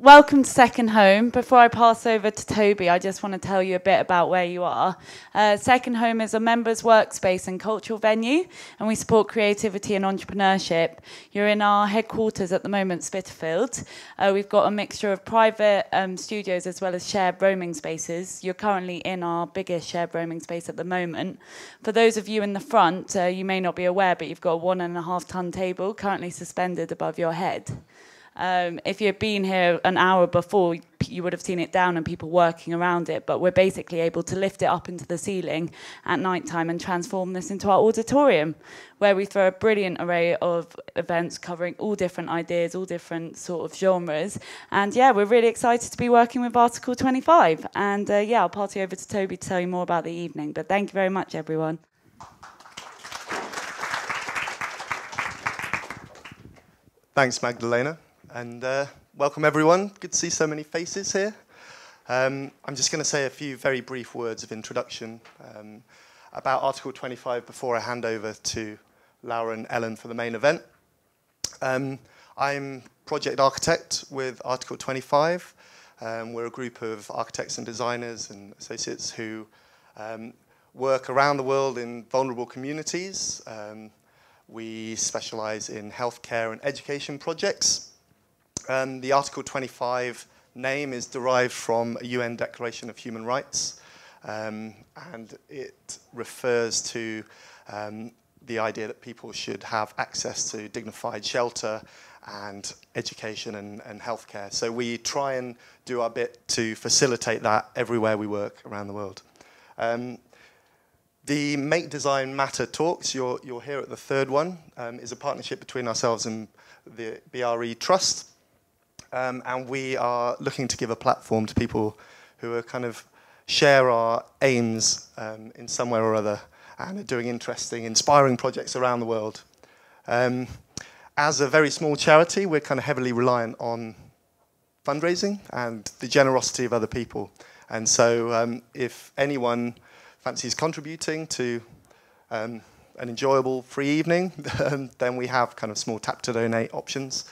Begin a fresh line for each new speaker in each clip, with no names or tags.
welcome to Second Home. Before I pass over to Toby, I just want to tell you a bit about where you are. Second Home is a members' workspace and cultural venue, and we support creativity and entrepreneurship. You're in our headquarters at the moment, Spitalfield. We've got a mixture of private studios as well as shared roaming spaces. You're currently in our biggest shared roaming space at the moment. For those of you in the front, you may not be aware, but you've got a 1.5-ton table currently suspended above your head. If you'd been here an hour before, you would have seen it down and people working around it, but we're basically able to lift it up into the ceiling at night time and transform this into our auditorium, where we throw a brilliant array of events covering all different ideas, all different sort of genres. And yeah, we're really excited to be working with Article 25. And yeah, I'll pass you over to Toby to tell you more about the evening. But thank you very much, everyone.
Thanks, Magdalena. And welcome, everyone. Good to see so many faces here. I'm just going to say a few very brief words of introduction about Article 25 before I hand over to Laura and Ellen for the main event. I'm project architect with Article 25. We're a group of architects and designers and associates who work around the world in vulnerable communities. We specialize in healthcare and education projects. The Article 25 name is derived from a UN Declaration of Human Rights, and it refers to the idea that people should have access to dignified shelter and education and healthcare. So we try and do our bit to facilitate that everywhere we work around the world. The Make Design Matter talks, you're here at the third one, is a partnership between ourselves and the BRE Trust. And we are looking to give a platform to people who are kind of share our aims in some way or other and are doing interesting, inspiring projects around the world. As a very small charity, we're kind of heavily reliant on fundraising and the generosity of other people. And so if anyone fancies contributing to an enjoyable free evening, then we have kind of small tap to donate options.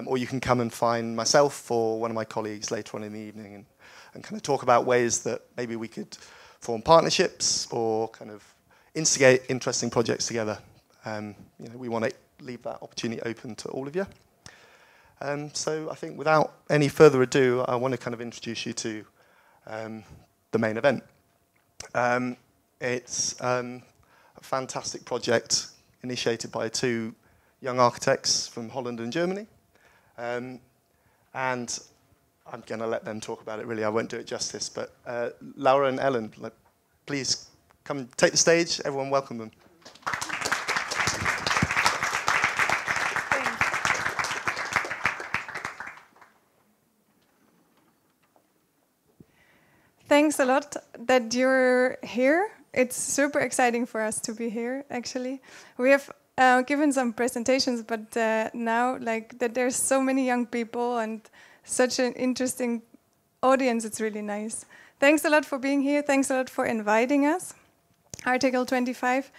Or you can come and find myself or one of my colleagues later on in the evening and kind of talk about ways that maybe we could form partnerships or kind of instigate interesting projects together. We want to leave that opportunity open to all of you. So I think without any further ado, I want to kind of introduce you to the main event. It's a fantastic project initiated by two young architects from Holland and Germany. And I'm going to let them talk about it, really. I won't do it justice. But Laura and Ellen, please come take the stage. Everyone welcome them.
Thanks a lot that you're here. It's super exciting for us to be here, actually. We have given some presentations, but now that there's so many young people and such an interesting audience, it's really nice. Thanks a lot for being here. Thanks a lot for inviting us. Article 25.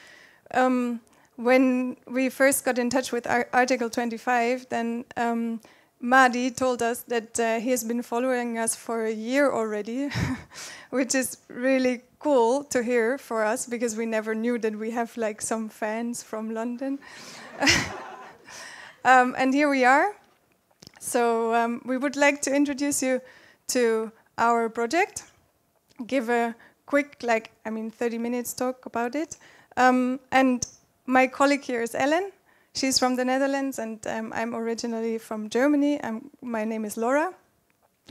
When we first got in touch with Article 25, then Madi told us that he has been following us for a year already, which is really cool to hear for us because we never knew that we have some fans from London. And here we are. So we would like to introduce you to our project, give a quick 30 minutes talk about it. And my colleague here is Ellen. She's from the Netherlands, and I'm originally from Germany. My name is Laura.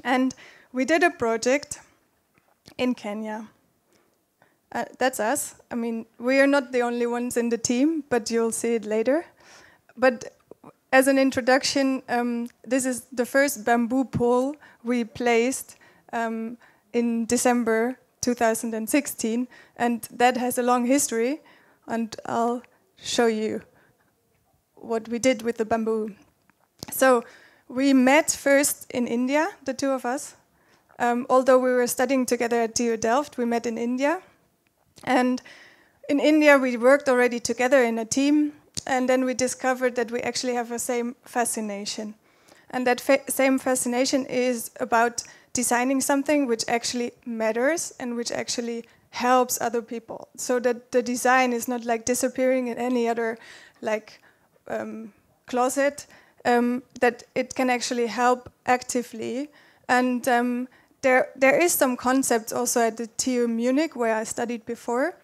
And we did a project in Kenya. That's us. I mean, we are not the only ones in the team, but you'll see it later. But as an introduction, this is the first bamboo pole we placed in December 2016, and that has a long history, and I'll show you what we did with the bamboo. So we met first in India, the two of us. Although we were studying together at TU Delft, we met in India. And in India, we worked already together in a team, and then we discovered that we actually have the same fascination. And that same fascination is about designing something which actually matters and which actually helps other people. So that the design is not like disappearing in any other like closet, that it can actually help actively. And there is some concepts also at the TU Munich, where I studied before,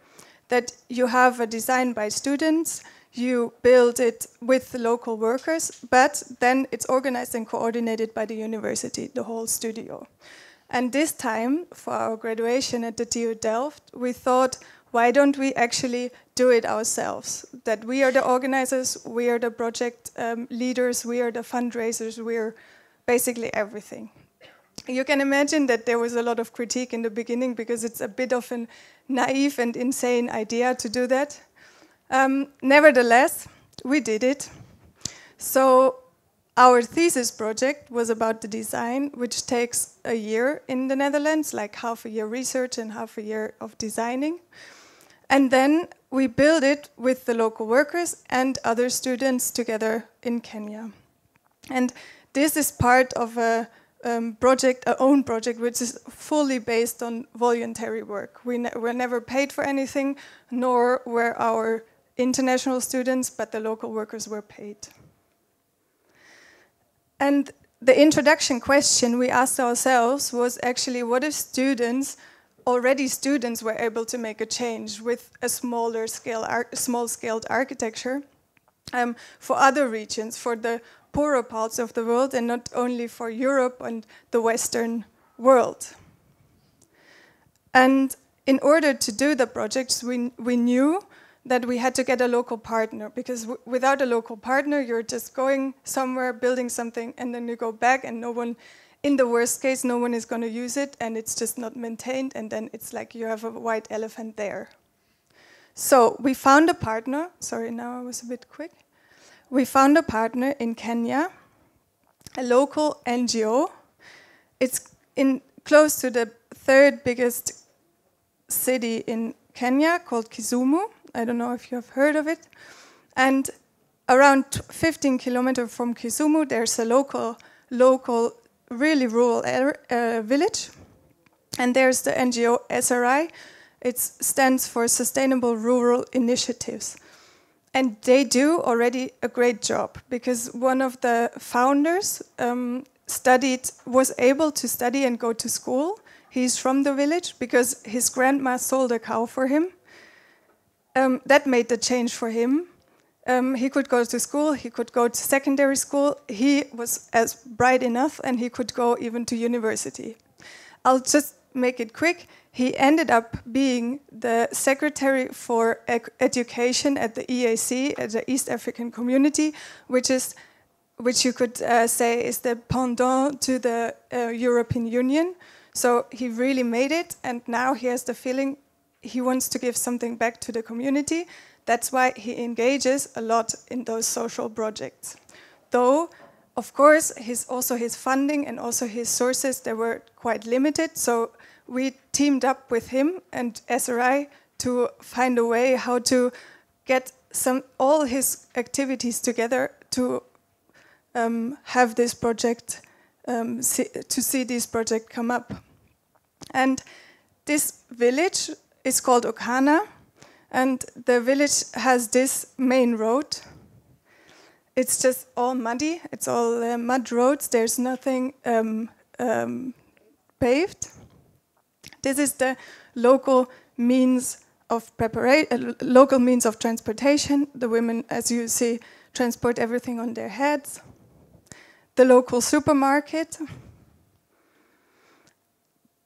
that you have a design by students, you build it with the local workers, but then it's organized and coordinated by the university, the whole studio. And this time, for our graduation at the TU Delft, we thought, why don't we actually do it ourselves? That we are the organizers, we are the project leaders, we are the fundraisers, we are basically everything. You can imagine that there was a lot of critique in the beginning because it's a bit of a naive and insane idea to do that. Nevertheless, we did it. So our thesis project was about the design, which takes a year in the Netherlands, like half a year research and half a year of designing. And then we built it with the local workers and other students together in Kenya. And this is part of a project, our own project, which is fully based on voluntary work. We were never paid for anything, nor were our international students, but the local workers were paid. And the introduction question we asked ourselves was actually, what if students were able to make a change with a small-scaled architecture for other regions, for the poorer parts of the world, and not only for Europe and the Western world. And in order to do the projects, we knew that we had to get a local partner, because without a local partner, you're just going somewhere, building something, and then you go back, and no one, in the worst case, no one is going to use it, and it's just not maintained, and then it's like you have a white elephant there. So we found a partner. Sorry, now I was a bit quick. We found a partner in Kenya, a local NGO. It's close to the third biggest city in Kenya, called Kisumu. I don't know if you have heard of it. And around 15 kilometers from Kisumu, there's a local, really rural village. And there's the NGO SRI. It stands for Sustainable Rural Initiatives. And they do already a great job, because one of the founders was able to study and go to school. He's from the village because his grandma sold a cow for him. That made the change for him. He could go to school, he could go to secondary school. He was as bright enough, and he could go even to university. I'll just make it quick. He ended up being the secretary for education at the EAC, at the East African Community, which you could say is the pendant to the European Union. So he really made it, and now he has the feeling he wants to give something back to the community. That's why he engages a lot in those social projects. Though, of course, his funding and also his sources, they were quite limited. So we teamed up with him and SRI to find a way how to get all his activities together to have this project, to see this project come up. And this village is called Okana, and the village has this main road. It's just all muddy, it's all mud roads, there's nothing paved. This is the local means of local means of transportation. The women, as you see, transport everything on their heads. The local supermarket.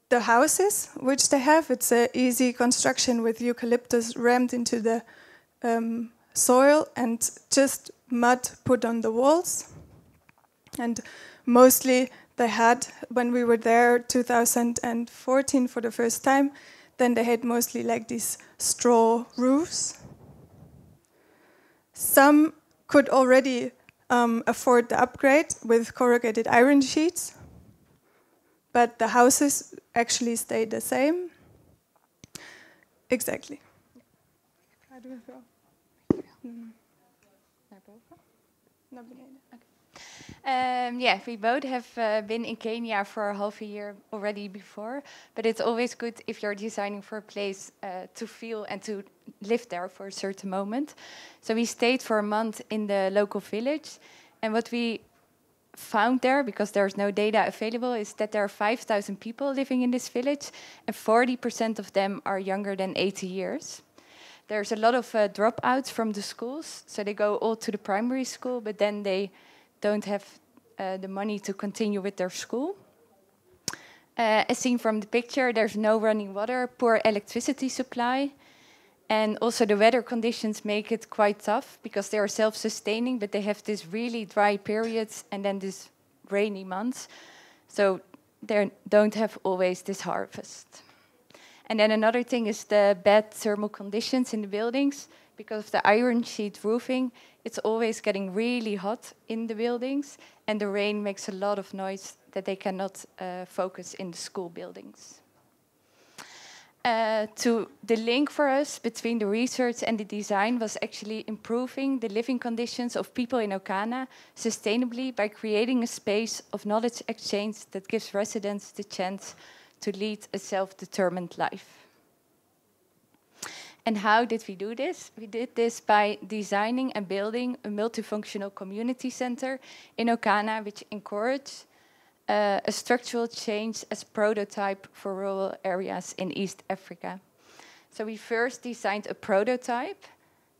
The houses, which they have, it's an easy construction with eucalyptus rammed into the soil and just mud put on the walls. And mostly they had, when we were there 2014 for the first time, then they had mostly like these straw roofs. Some could already afford the upgrade with corrugated iron sheets, but the houses actually stayed the same. Exactly.
Yeah, we both have been in Kenya for half a year already before, but it's always good if you're designing for a place to feel and to live there for a certain moment. So we stayed for a month in the local village, and what we found there, because there's no data available, is that there are 5,000 people living in this village, and 40% of them are younger than 80 years. There's a lot of dropouts from the schools, so they go all to the primary school, but then they don't have the money to continue with their school. As seen from the picture, there's no running water, poor electricity supply, and also the weather conditions make it quite tough because they are self-sustaining, but they have this really dry periods and then this rainy months, so they don't have always this harvest. And then another thing is the bad thermal conditions in the buildings. Because of the iron sheet roofing, it's always getting really hot in the buildings, and the rain makes a lot of noise that they cannot focus in the school buildings. The link for us between the research and the design was actually improving the living conditions of people in Okana sustainably by creating a space of knowledge exchange that gives residents the chance to lead a self-determined life. And how did we do this? We did this by designing and building a multifunctional community center in Okana, which encouraged a structural change as prototype for rural areas in East Africa. So we first designed a prototype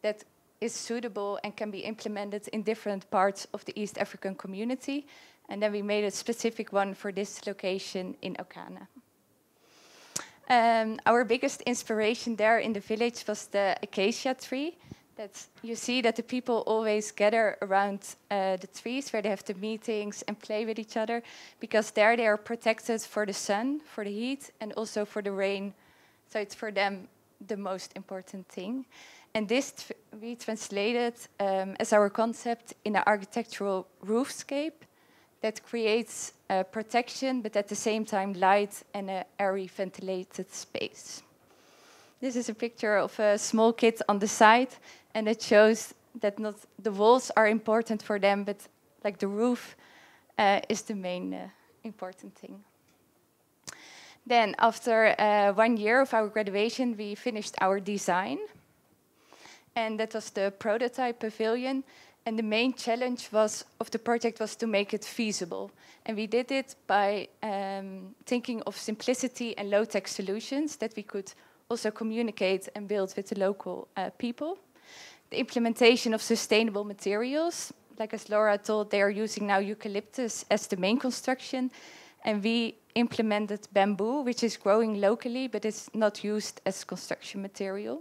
that is suitable and can be implemented in different parts of the East African community. And then we made a specific one for this location in Okana. Our biggest inspiration there in the village was the Acacia Tree. You see that the people always gather around the trees where they have the meetings and play with each other, because there they are protected for the sun, for the heat, and also for the rain. So it's for them the most important thing. And this we translated as our concept in an architectural roofscape that creates protection, but at the same time light and an airy ventilated space. This is a picture of a small kid on the side, and it shows that not the walls are important for them, but like the roof is the main important thing. Then after 1 year of our graduation, we finished our design. And that was the prototype pavilion. And the main challenge of the project was to make it feasible. And we did it by thinking of simplicity and low-tech solutions that we could also communicate and build with the local people. The implementation of sustainable materials, like as Laura told, they are using now eucalyptus as the main construction. And we implemented bamboo, which is growing locally, but it's not used as construction material.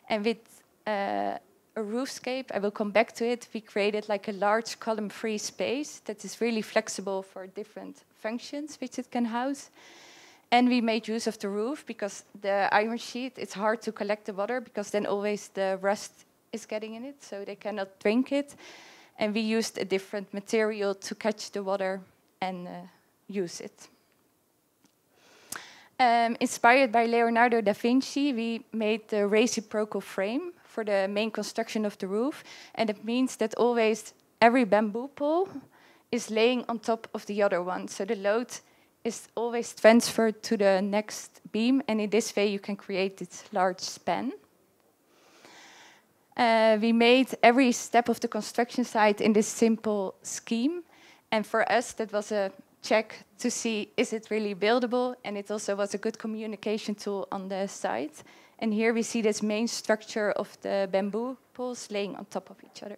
And with a roofscape, I will come back to it, we created like a large column-free space that is really flexible for different functions which it can house. And we made use of the roof because the iron sheet, it's hard to collect the water because then always the rust is getting in it, so they cannot drink it. And we used a different material to catch the water and use it. Inspired by Leonardo da Vinci, we made the reciprocal frame for the main construction of the roof. And it means that always every bamboo pole is laying on top of the other one. So the load is always transferred to the next beam. And in this way, you can create this large span. We made every step of the construction site in this simple scheme. And for us, that was a check to see, is it really buildable? And it also was a good communication tool on the site. And here we see this main structure of the bamboo poles laying on top of each other.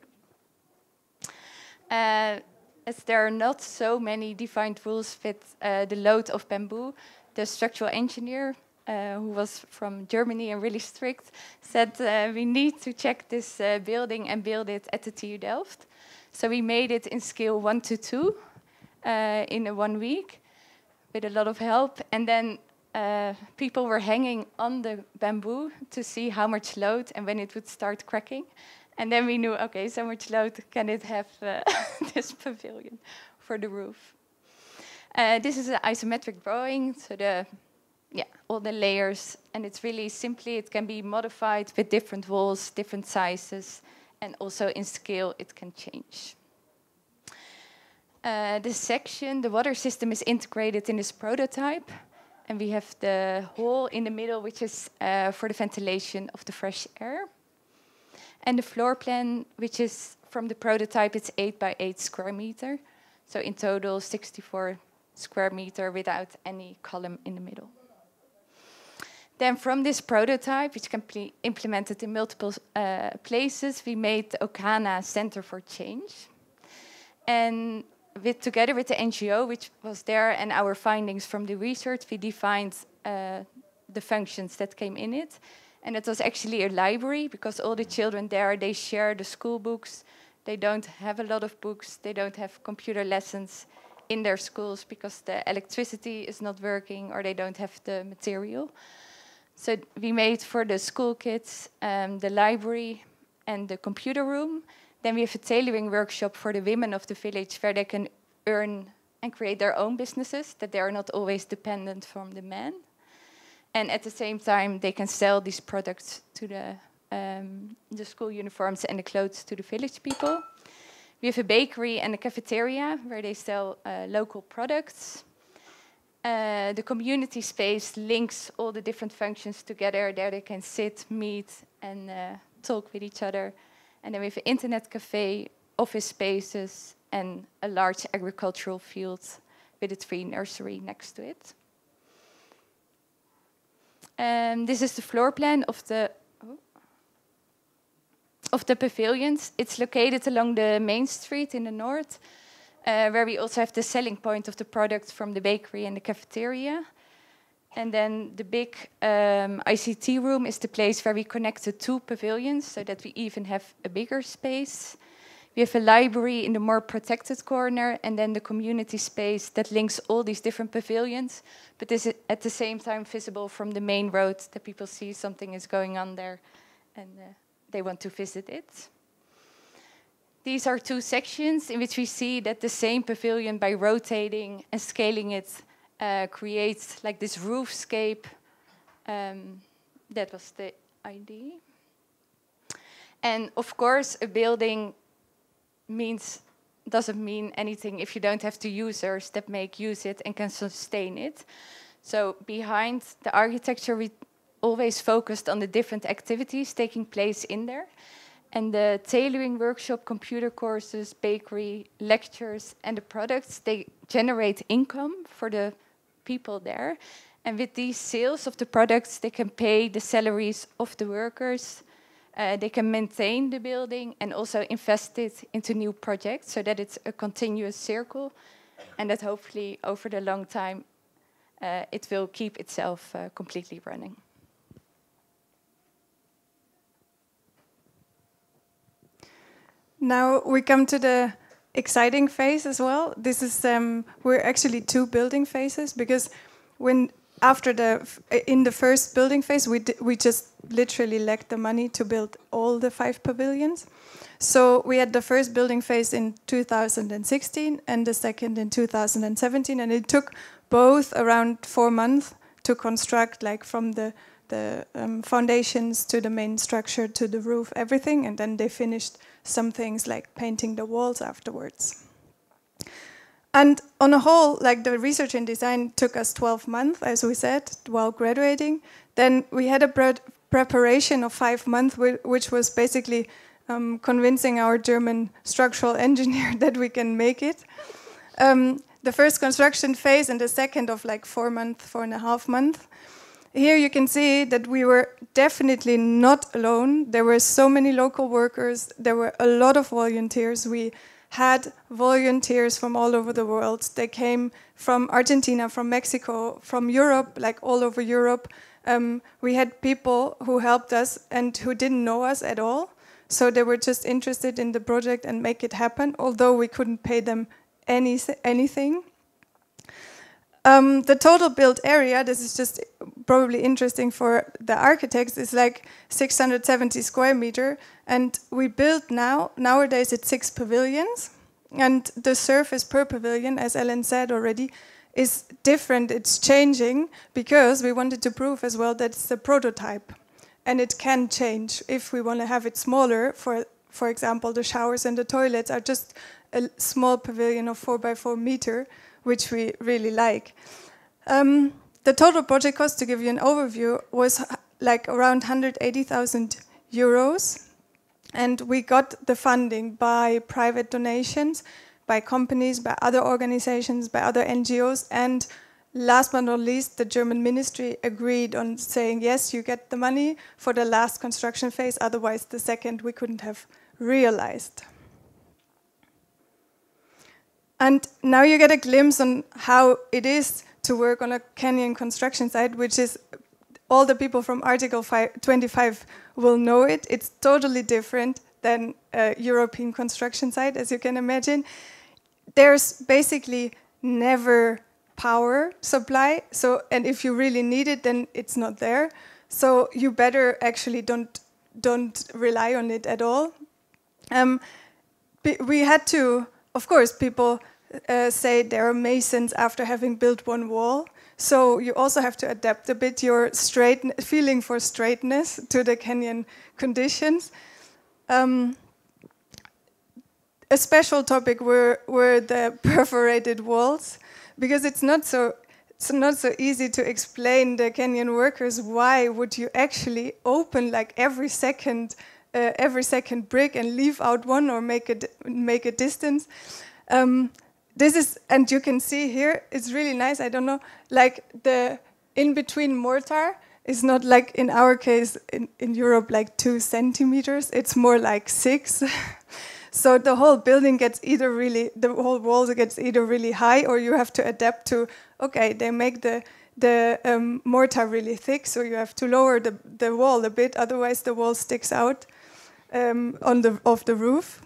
As there are not so many defined rules with the load of bamboo, the structural engineer, who was from Germany and really strict, said we need to check this building and build it at the TU Delft. So we made it in scale 1 to 2 in 1 week with a lot of help. And then people were hanging on the bamboo to see how much load and when it would start cracking. And then we knew, okay, so much load can it have this pavilion for the roof. This is an isometric drawing, so all the layers, and it's really simply, it can be modified with different walls, different sizes, and also in scale it can change. This section, the water system is integrated in this prototype. And we have the hole in the middle, which is for the ventilation of the fresh air. And the floor plan, which is from the prototype, it's 8 by 8 square meter. So in total, 64 square meter without any column in the middle. Then from this prototype, which can be implemented in multiple places, we made the Okana Center for Change. And together with the NGO, which was there, and our findings from the research, we defined the functions that came in it. And it was actually a library, because all the children there, they share the school books. They don't have a lot of books. They don't have computer lessons in their schools because the electricity is not working or they don't have the material. So we made for the school kids the library and the computer room. Then we have a tailoring workshop for the women of the village where they can earn and create their own businesses, that they are not always dependent from the men. And at the same time, they can sell these products to the school uniforms and the clothes to the village people. We have a bakery and a cafeteria where they sell local products. The community space links all the different functions together. There they can sit, meet, and talk with each other. And then we have an internet cafe, office spaces, and a large agricultural field with a tree nursery next to it. This is the floor plan of the pavilions. It's located along the main street in the north, where we also have the selling point of the products from the bakery and the cafeteria. And then the big ICT room is the place where we connect the two pavilions so that we even have a bigger space. We have a library in the more protected corner, and then the community space that links all these different pavilions, but is at the same time visible from the main road, that people see something is going on there and they want to visit it. These are two sections in which we see that the same pavilion, by rotating and scaling it, creates like this roofscape. That was the idea. And of course, a building doesn't mean anything if you don't have the users that use it and can sustain it. So behind the architecture, we always focused on the different activities taking place in there. And the tailoring workshop, computer courses, bakery, lectures, and the products, they generate income for the people there. And with these sales of the products, they can pay the salaries of the workers. They can maintain the building and also invest it into new projects so that it's a continuous circle and that hopefully over the long time it will keep itself completely running.
Now we come to the exciting phase as well. This is we're actually two building phases, because in the first building phase we just literally lacked the money to build all the 5 pavilions. So we had the first building phase in 2016 and the second in 2017, and it took both around 4 months to construct, like from the foundations to the main structure to the roof, everything, and then they finished some things like painting the walls afterwards. And on a whole, like the research and design took us 12 months, as we said, while graduating. Then we had a preparation of 5 months, which was basically convincing our German structural engineer that we can make it. The first construction phase and the second of like 4 months, 4.5 months. Here you can see that we were definitely not alone. There were so many local workers. There were a lot of volunteers. We had volunteers from all over the world. They came from Argentina, from Mexico, from Europe, like all over Europe. We had people who helped us and who didn't know us at all. So they were just interested in the project and make it happen, although we couldn't pay them anything. The total built area, this is just probably interesting for the architects, is like 670 square meter. And we built nowadays it's 6 pavilions. And the surface per pavilion, as Ellen said already, is different. It's changing because we wanted to prove as well that it's a prototype. And it can change. If we want to have it smaller, for for example, the showers and the toilets are just a small pavilion of 4 by 4 meter, which we really like. The total project cost, to give you an overview, was like around 180,000 euros. And we got the funding by private donations, by companies, by other organizations, by other NGOs, and last but not least, the German ministry agreed on saying, yes, you get the money for the last construction phase, otherwise the second we couldn't have realized. And now you get a glimpse on how it is to work on a canyon construction site, which is, all the people from Article 25 will know it. It's totally different than a European construction site, as you can imagine. There's basically never power supply, so, and if you really need it, then it's not there. So you better actually don't rely on it at all. We had to, of course, people say they're masons after having built one wall. So you also have to adapt a bit your feeling for straightness to the canyon conditions. A special topic were the perforated walls, because it's not so easy to explain the canyon workers why would you actually open like every second brick and leave out one or make a distance. This is, and you can see here, it's really nice. I don't know, like the in-between mortar is not like in our case in Europe like 2 centimeters. It's more like 6. So the whole building gets either really, the whole walls gets either really high, or you have to adapt to, okay, they make the mortar really thick, so you have to lower the wall a bit, otherwise the wall sticks out off the roof.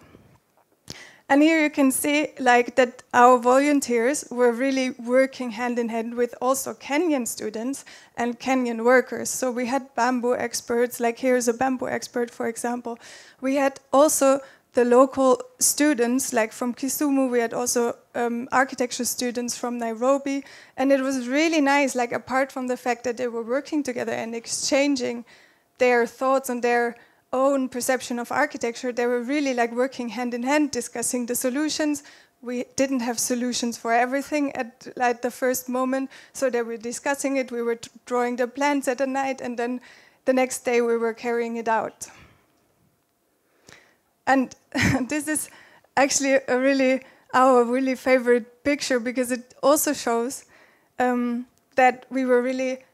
And here you can see like that our volunteers were really working hand in hand with also canyon students and canyon workers. So we had bamboo experts, like here's a bamboo expert, for example. We had also the local students, like from Kisumu, we had also architecture students from Nairobi. And it was really nice, like apart from the fact that they were working together and exchanging their thoughts and their own perception of architecture, they were really like working hand in hand, discussing the solutions. We didn't have solutions for everything at the first moment, so they were discussing it. We were drawing the plans at the night, and then the next day we were carrying it out. And this is actually our really favorite picture, because it also shows that we were really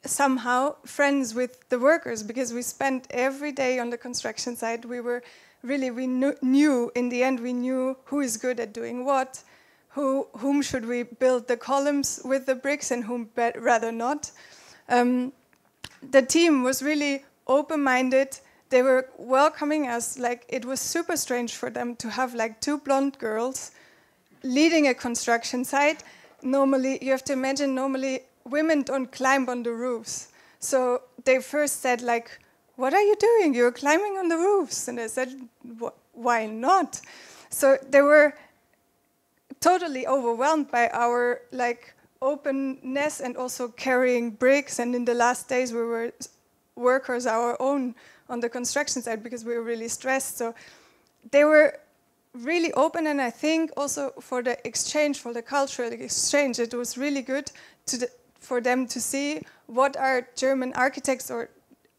somehow friends with the workers, because we spent every day on the construction site. We knew in the end, we knew who is good at doing what, whom should we build the columns with the bricks and whom rather not. The team was really open-minded. They were welcoming us. Like, it was super strange for them to have like 2 blonde girls leading a construction site. Normally, you have to imagine, normally women don't climb on the roofs. So they first said like, what are you doing? You're climbing on the roofs. And I said, why not? So they were totally overwhelmed by our like openness and also carrying bricks. And in the last days, we were workers our own on the construction site because we were really stressed. So they were really open, and I think also for the exchange, for the cultural exchange, it was really good for them to see what are German architects or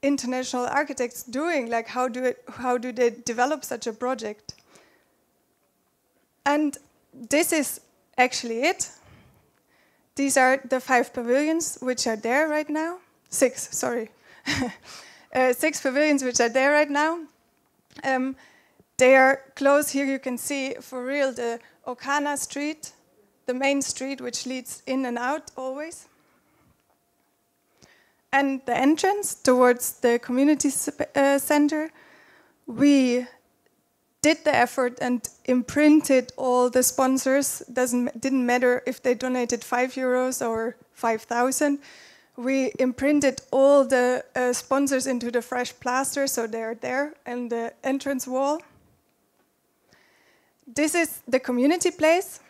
international architects doing, like how do they develop such a project. And this is actually it. These are the 5 pavilions which are there right now. 6, sorry. 6 pavilions which are there right now. They are close. Here you can see for real the Okana street, the main street which leads in and out always. And the entrance towards the community center, we did the effort and imprinted all the sponsors. Didn't matter if they donated €5 or 5,000. We imprinted all the sponsors into the fresh plaster, so they're there, and the entrance wall. This is the community place.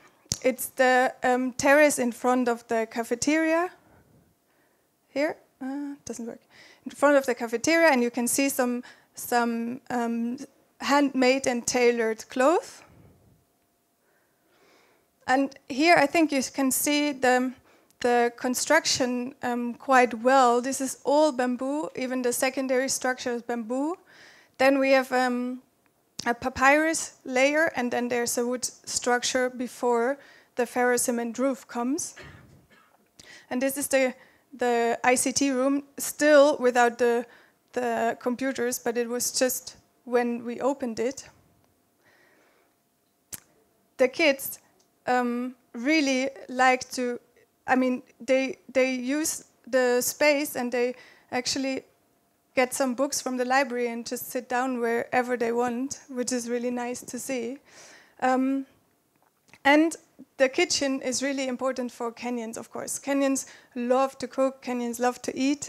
It's the terrace in front of the cafeteria. Here, doesn't work. In front of the cafeteria, and you can see some handmade and tailored clothes. And here I think you can see the construction quite well. This is all bamboo, even the secondary structure is bamboo. Then we have a papyrus layer, and then there's a wood structure before the ferrocement roof comes. And this is the ICT room, still without the computers, but it was just when we opened it. The kids really like to, I mean, they use the space and they actually get some books from the library and just sit down wherever they want, which is really nice to see. And the kitchen is really important for Kenyans, of course. Kenyans love to cook, Kenyans love to eat.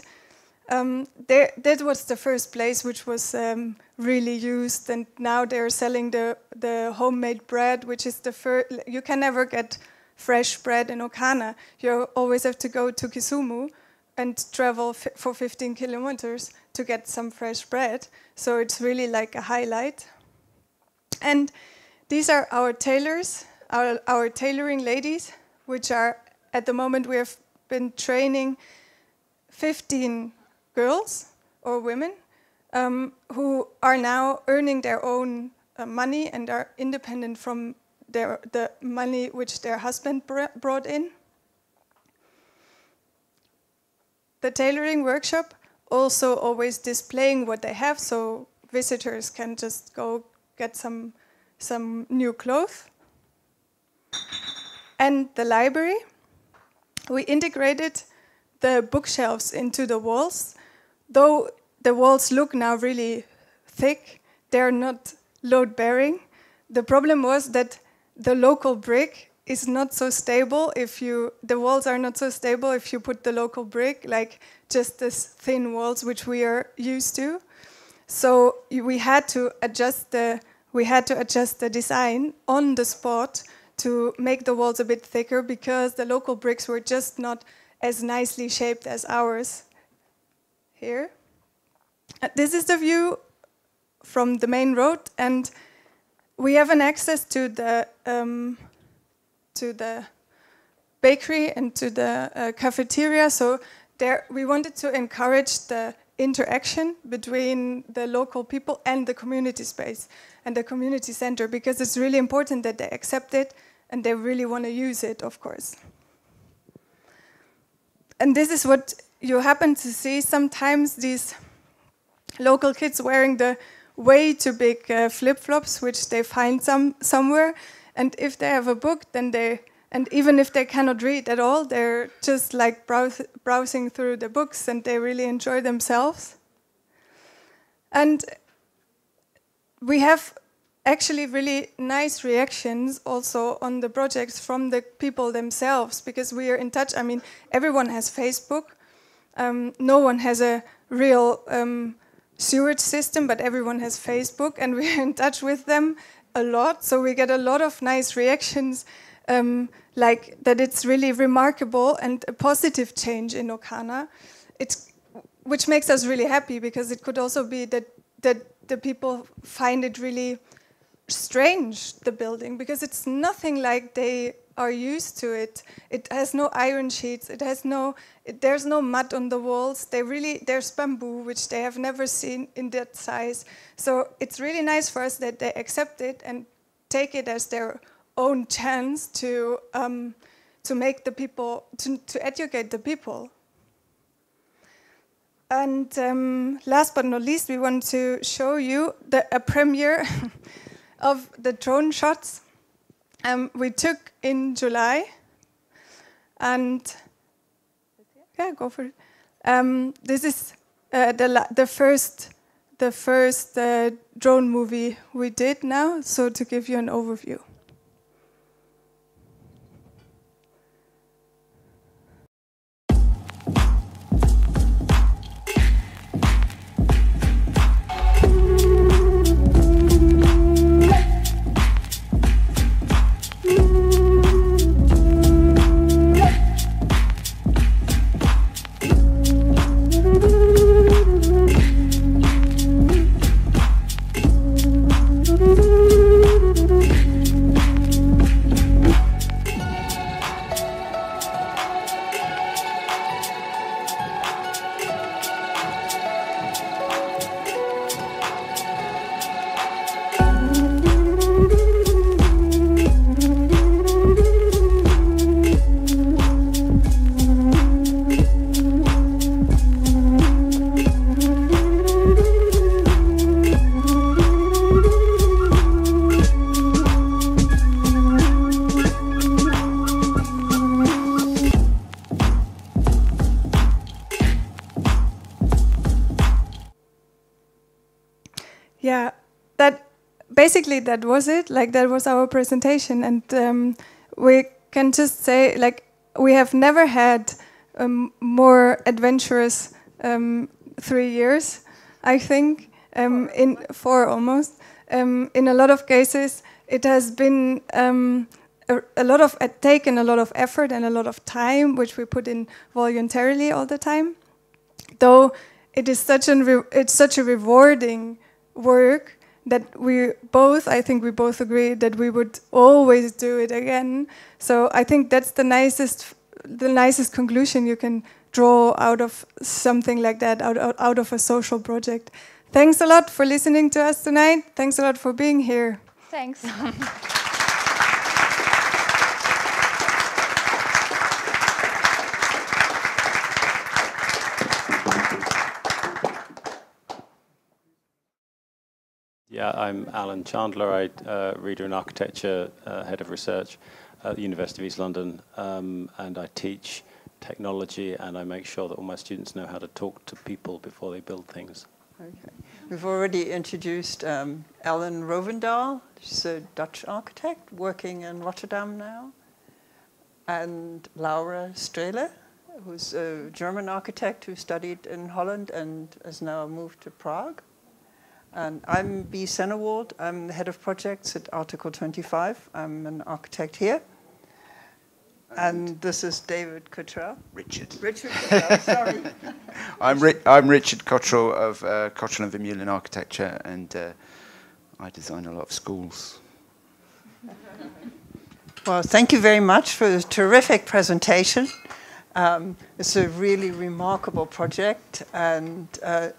That was the first place which was really used, and now they're selling the homemade bread, which is the first. You can never get fresh bread in Okana. You always have to go to Kisumu and travel for 15 kilometers to get some fresh bread. So it's really like a highlight. And these are our tailors, our tailoring ladies, which are, at the moment, we have been training 15 girls or women who are now earning their own money and are independent from the money which their husband brought in. The tailoring workshop also always displaying what they have, so visitors can just go get some new clothes. And the library, we integrated the bookshelves into the walls. Though the walls look now really thick, they're not load-bearing. The problem was that the local brick is not so stable the walls are not so stable if you put the local brick, like just this thin walls which we are used to. So we had to adjust the design on the spot to make the walls a bit thicker, because the local bricks were just not as nicely shaped as ours. Here. This is the view from the main road, and we have an access to the bakery and to the cafeteria. So there, we wanted to encourage the interaction between the local people and the community space and the community center, because it's really important that they accept it and they really want to use it, of course. And this is what you happen to see sometimes, these local kids wearing the way too big flip-flops, which they find somewhere. And if they have a book, then and even if they cannot read at all, they're just like browsing through the books, and they really enjoy themselves. And we have actually really nice reactions also on the projects from the people themselves, because we are in touch. I mean, everyone has Facebook. No one has a real sewage system, but everyone has Facebook, and we're in touch with them a lot. So we get a lot of nice reactions, like that it's really remarkable and a positive change in Okana, which makes us really happy, because it could also be that the people find it really strange, the building, because it's nothing like they are used to it. It has no iron sheets. There's no mud on the walls. There's bamboo, which they have never seen in that size. So it's really nice for us that they accept it and take it as their own chance to make the people, to educate the people. And last but not least, we want to show you a premiere of the drone shots we took in July. And yeah, go for it. This is the first drone movie we did now, so to give you an overview. that basically that was it. Like that was our presentation, and we can just say like we have never had more adventurous 3 years. I think in 4 almost. In a lot of cases, it has been taken a lot of effort and a lot of time, which we put in voluntarily all the time. Though it is such a rewarding work that I think we both agree that we would always do it again. So I think that's the nicest conclusion you can draw out of something like that, out of a social project. Thanks a lot for listening to us tonight. Thanks a lot for being here.
Thanks.
Yeah, I'm Alan Chandler. I reader in architecture, head of research at the University of East London, and I teach technology, and I make sure that all my students know how to talk to people before they build things.
Okay. We've already introduced Ellen Rouwendal. She's a Dutch architect working in Rotterdam now. And Laura Straehle, who's a German architect who studied in Holland and has now moved to Prague. And I'm B. Sennewald. I'm the head of projects at Article 25. I'm an architect here. And this is David Cottrell.
Richard.
Richard Cottrell, sorry.
I'm Richard Cottrell of Cottrell and Vermeulen Architecture, and I design a lot of schools.
Well, thank you very much for this terrific presentation. It's a really remarkable project, and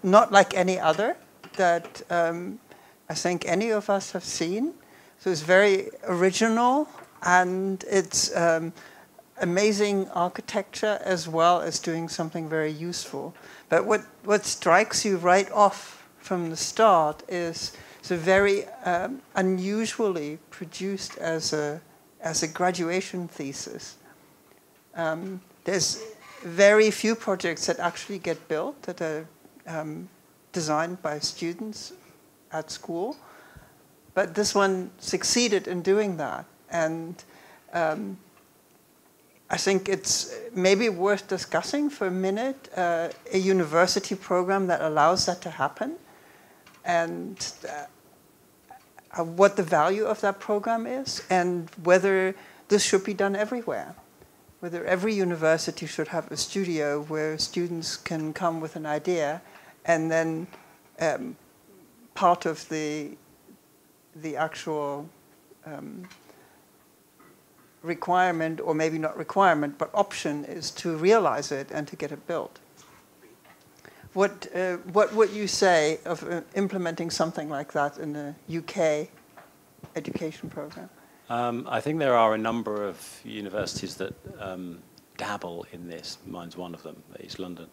not like any other that I think any of us have seen. So it's very original, and it's amazing architecture as well as doing something very useful. But what strikes you right off from the start is it's a very unusually produced as a graduation thesis. There's very few projects that actually get built that are designed by students at school, but this one succeeded in doing that. And I think it's maybe worth discussing for a minute a university program that allows that to happen, and what the value of that program is, and whether this should be done everywhere. Whether every university should have a studio where students can come with an idea, and then part of the actual requirement, or maybe not requirement, but option is to realize it and to get it built. What would you say of implementing something like that in the UK education program?
I think there are a number of universities that dabble in this. Mine's one of them, East London.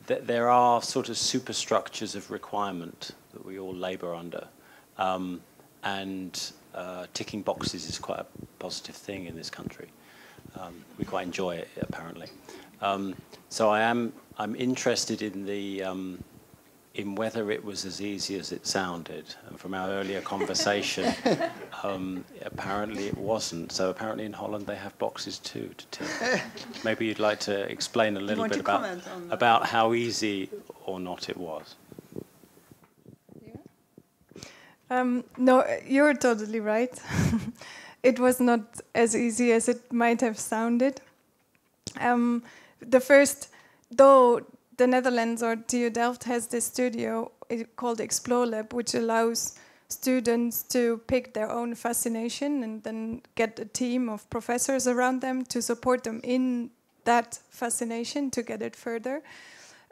There are sort of superstructures of requirement that we all labour under. And ticking boxes is quite a positive thing in this country. We quite enjoy it, apparently. So I'm interested in the in whether it was as easy as it sounded. And from our earlier conversation, apparently it wasn't. So apparently in Holland they have boxes too to tick. Maybe you'd like to explain a little bit about how easy or not it was.
No, you're totally right. It was not as easy as it might have sounded. Though the Netherlands or TU Delft has this studio called Explore Lab, which allows students to pick their own fascination and then get a team of professors around them to support them in that fascination to get it further.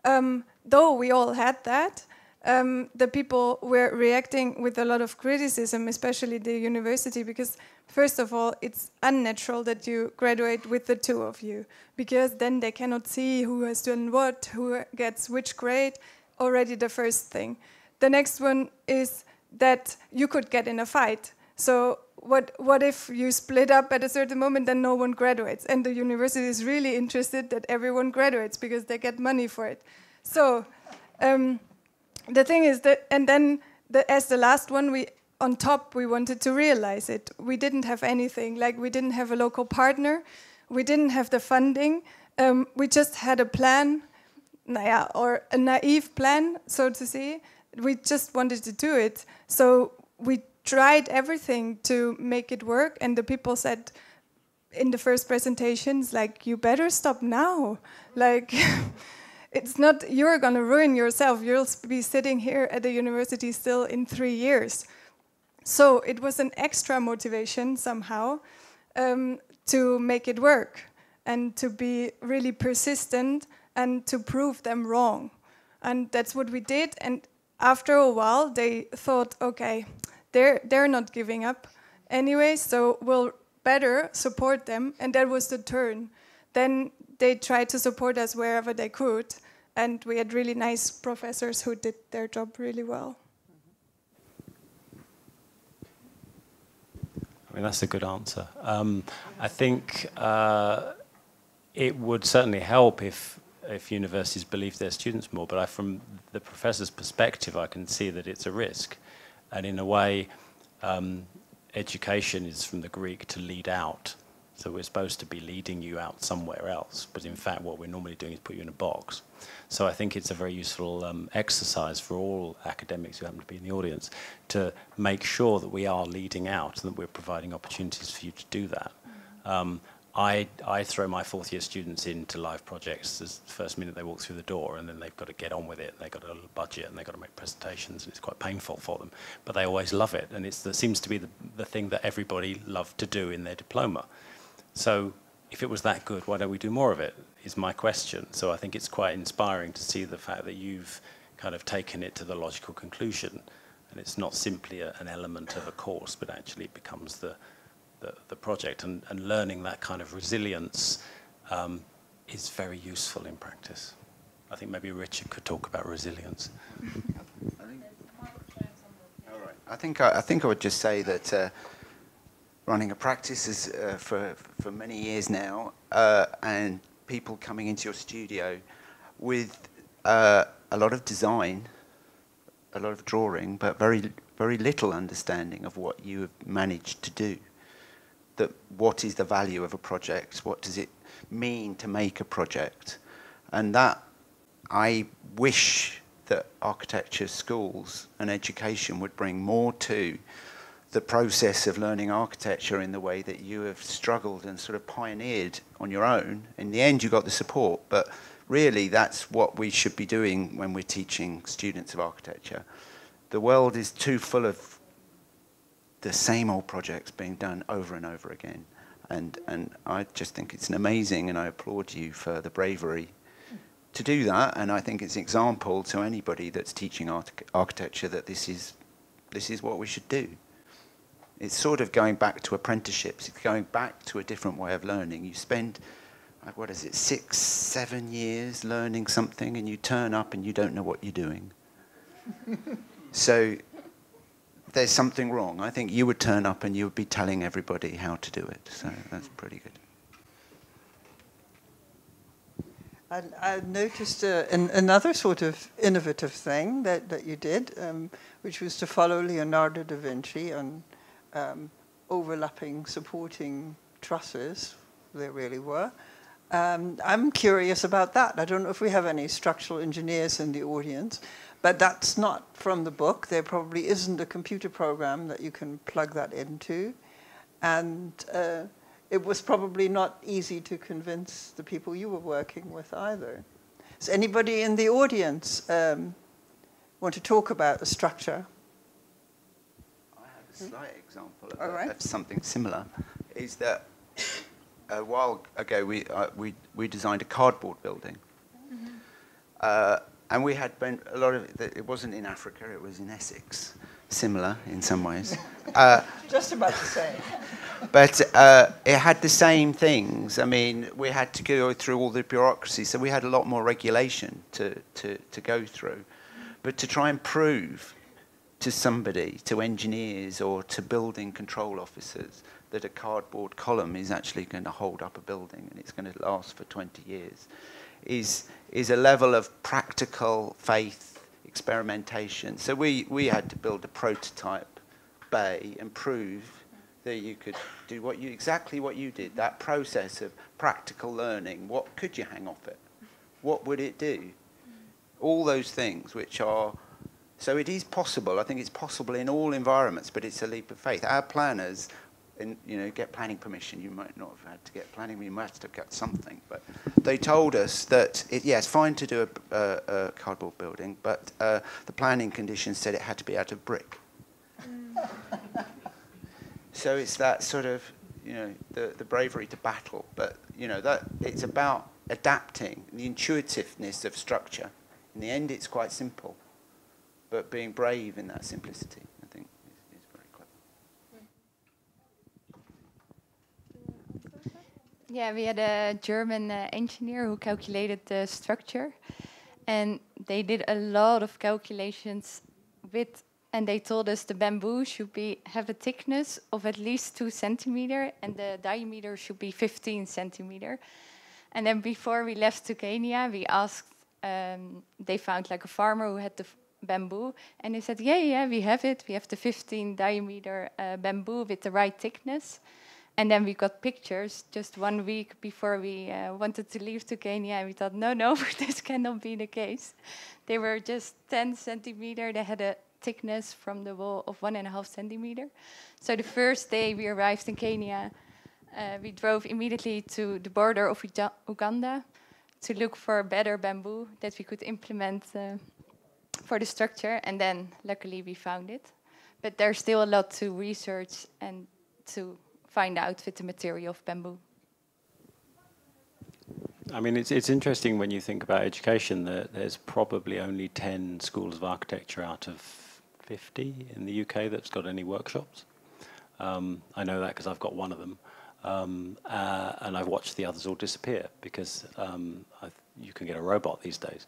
Though we all had that, the people were reacting with a lot of criticism, especially the university, because first of all, it's unnatural that you graduate with the two of you, because then they cannot see who has done what, who gets which grade, already the first thing. The next one is that you could get in a fight. So what if you split up at a certain moment, then no one graduates, and the university is really interested that everyone graduates because they get money for it. So the thing is that, and then as the last one, on top, we wanted to realize it. We didn't have anything, like we didn't have a local partner, we didn't have the funding, we just had a plan, or a naive plan, so to say. We just wanted to do it. So we tried everything to make it work, and the people said in the first presentations, like, you better stop now. Like, it's not, you're gonna ruin yourself. You'll be sitting here at the university still in 3 years. So it was an extra motivation somehow to make it work and to be really persistent and to prove them wrong. And that's what we did. And after a while, they thought, okay, they're not giving up anyway, so we'll better support them. And that was the turn. Then they tried to support us wherever they could. And we had really nice professors who did their job really well.
I mean, that's a good answer. I think it would certainly help if universities believe their students more, but from the professor's perspective, I can see that it's a risk. And in a way, education is from the Greek to lead out. So we're supposed to be leading you out somewhere else, but in fact what we're normally doing is put you in a box. So I think it's a very useful exercise for all academics who happen to be in the audience to make sure that we are leading out and that we're providing opportunities for you to do that. I throw my fourth year students into live projects the first minute they walk through the door, and then they've got to get on with it. They've got a little budget and they've got to make presentations, and it's quite painful for them. But they always love it, and it seems to be the thing that everybody loved to do in their diploma. So if it was that good, why don't we do more of it, is my question. So I think it's quite inspiring to see the fact that you've kind of taken it to the logical conclusion, and it's not simply an element of a course, but actually it becomes the project, and learning that kind of resilience is very useful in practice. I think maybe Richard could talk about resilience.
I think I would just say that running a practice is for many years now, and people coming into your studio with a lot of design, a lot of drawing, but very little understanding of what you have managed to do. That what is the value of a project? What does it mean to make a project? And that I wish that architecture schools and education would bring more to the process of learning architecture in the way that you have struggled and sort of pioneered on your own. In the end, you got the support, but really that's what we should be doing when we're teaching students of architecture. The world is too full of the same old projects being done over and over again. And I just think it's amazing, and I applaud you for the bravery to do that. And I think it's an example to anybody that's teaching architecture that this is what we should do. It's sort of going back to apprenticeships. It's going back to a different way of learning. You spend, 6, 7 years learning something, and you turn up and you don't know what you're doing. So there's something wrong. I think you would turn up and you would be telling everybody how to do it. So that's pretty good.
I noticed another sort of innovative thing that you did, which was to follow Leonardo da Vinci on overlapping, supporting trusses. They really were. I'm curious about that. I don't know if we have any structural engineers in the audience, but that's not from the book. There probably isn't a computer program that you can plug that into. And it was probably not easy to convince the people you were working with either. Does anybody in the audience want to talk about the structure?
I have a slight example of something similar. Is that a while ago we designed a cardboard building. Mm-hmm. And we had been a lot of it wasn't in Africa, it was in Essex, similar in some ways.
Just about to say.
But it had the same things. I mean, we had to go through all the bureaucracy, so we had a lot more regulation to go through. But to try and prove to somebody, to engineers or to building control officers, that a cardboard column is actually going to hold up a building and it's going to last for 20 years, is a level of practical faith experimentation. So we had to build a prototype bay and prove that you could do exactly what you did, that process of practical learning. What could you hang off it? What would it do? All those things which are, so it is possible. I think it's possible in all environments, but it's a leap of faith. Our planners, get planning permission. You might not have had to get planning, you might have to get something, but they told us that, it's fine to do a cardboard building, but the planning conditions said it had to be out of brick. So it's that sort of, the bravery to battle, but, that it's about adapting the intuitiveness of structure. In the end, it's quite simple, but being brave in that simplicity, I think, is very clever.
Yeah, we had a German engineer who calculated the structure, and they did a lot of calculations and they told us the bamboo should have a thickness of at least 2 centimeters, and the diameter should be 15 centimeters. And then before we left to Kenya, we asked, they found like a farmer who had the bamboo, and they said, yeah, we have it. We have the 15 diameter bamboo with the right thickness. And then we got pictures just 1 week before we wanted to leave to Kenya, and we thought, no, this cannot be the case. They were just 10 centimeters. They had a thickness from the wall of 1.5 centimeters. So the first day we arrived in Kenya, we drove immediately to the border of Uganda to look for better bamboo that we could implement for the structure, and then luckily we found it. But there's still a lot to research and to find out with the material of bamboo.
I mean, it's interesting when you think about education that there's probably only 10 schools of architecture out of 50 in the UK that's got any workshops. I know that because I've got one of them. And I've watched the others all disappear because you can get a robot these days,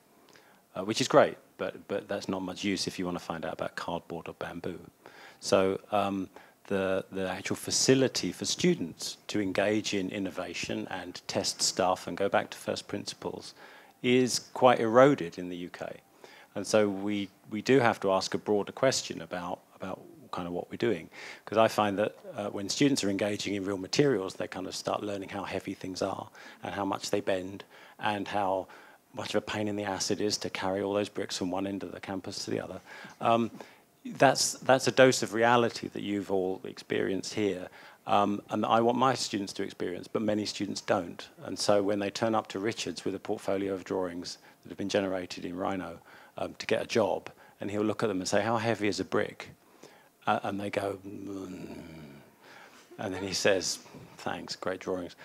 which is great, but that's not much use if you want to find out about cardboard or bamboo. So the actual facility for students to engage in innovation and test stuff and go back to first principles is quite eroded in the UK. And so we do have to ask a broader question about kind of what we're doing, because I find that when students are engaging in real materials, they kind of start learning how heavy things are and how much they bend and how much of a pain in the ass it is to carry all those bricks from one end of the campus to the other. That's a dose of reality that you've all experienced here, and I want my students to experience, but many students don't. And so when they turn up to Richard's with a portfolio of drawings that have been generated in Rhino to get a job, and he'll look at them and say, how heavy is a brick? And they go, and then he says, thanks, great drawings.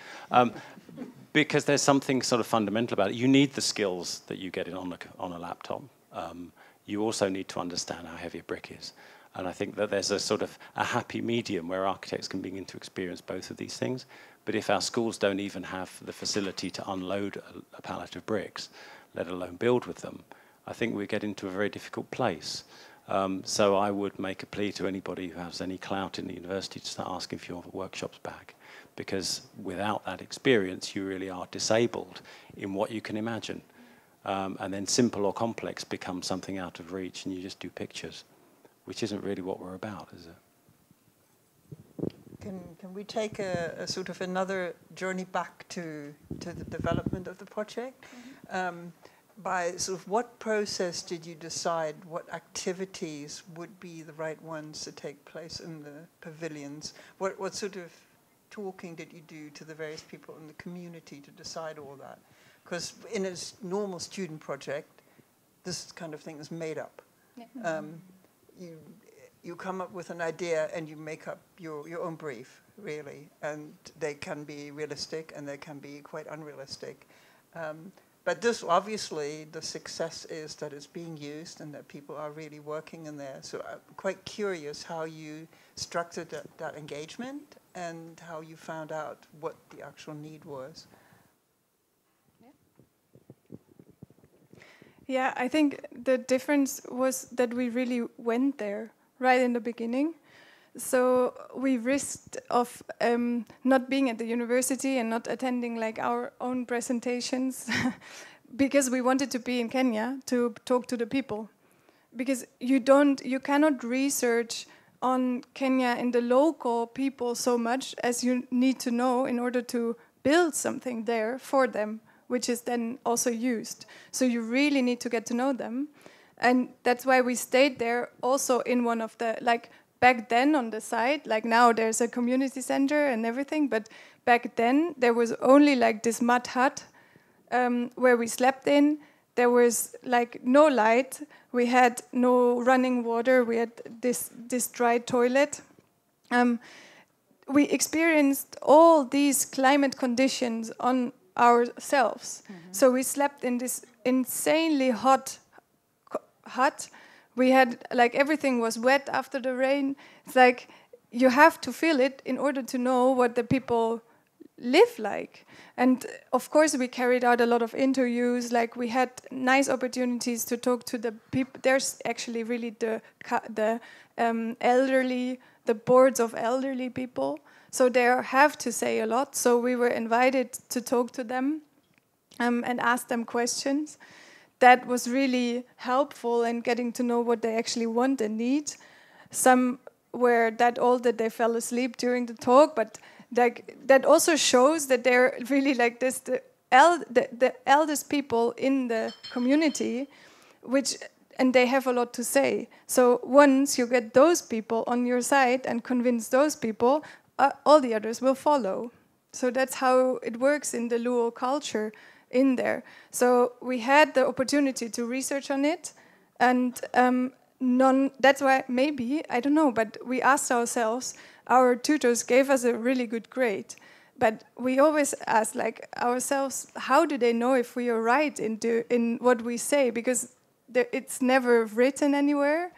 Because there's something sort of fundamental about it. You need the skills that you get on a laptop. You also need to understand how heavy a brick is. And I think that there's a sort of a happy medium where architects can begin to experience both of these things. But if our schools don't even have the facility to unload a pallet of bricks, let alone build with them, I think we get into a very difficult place. So I would make a plea to anybody who has any clout in the university to start asking for your workshops back, because without that experience, you really are disabled in what you can imagine. And then simple or complex becomes something out of reach, and you just do pictures, which isn't really what we're about, is it?
Can we take a sort of another journey back to the development of the project? Mm-hmm. By sort of what process did you decide what activities would be the right ones to take place in the pavilions? What sort of talking did you do to the various people in the community to decide all that? Because in a normal student project, this kind of thing is made up. Yeah. You come up with an idea and you make up your own brief, really, and they can be realistic and they can be quite unrealistic. But this, obviously, the success is that it's being used and that people are really working in there. So I'm quite curious how you structured that engagement and how you found out what the actual need was.
Yeah, I think the difference was that we really went there right in the beginning. So we risked of not being at the university and not attending like our own presentations because we wanted to be in Kenya to talk to the people. because you cannot research on Kenya and the local people so much as you need to know in order to build something there for them, which is then also used. So you really need to get to know them. And that's why we stayed there also in one of the, like back then on the site, like now there's a community center and everything, but back then there was only like this mud hut where we slept in. There was like no light, we had no running water, we had this dry toilet. We experienced all these climate conditions on ourselves. So we slept in this insanely hot hut. We had, like, everything was wet after the rain. It's like, you have to feel it in order to know what the people live like. And of course we carried out a lot of interviews, like we had nice opportunities to talk to the people. There's actually really the elderly, the boards of elderly people, so they have to say a lot. So we were invited to talk to them and ask them questions. That was really helpful in getting to know what they actually want and need. Some were that old that they fell asleep during the talk, but like that also shows that they're really like this, the eldest people in the community, and they have a lot to say. So once you get those people on your side and convince those people, all the others will follow. So that's how it works in the Luo culture in there. So we had the opportunity to research on it, and that's why maybe, I don't know, but we asked ourselves, our tutors gave us a really good grade, but we always ask like ourselves, how do they know if we are right in what we say? Because it's never written anywhere.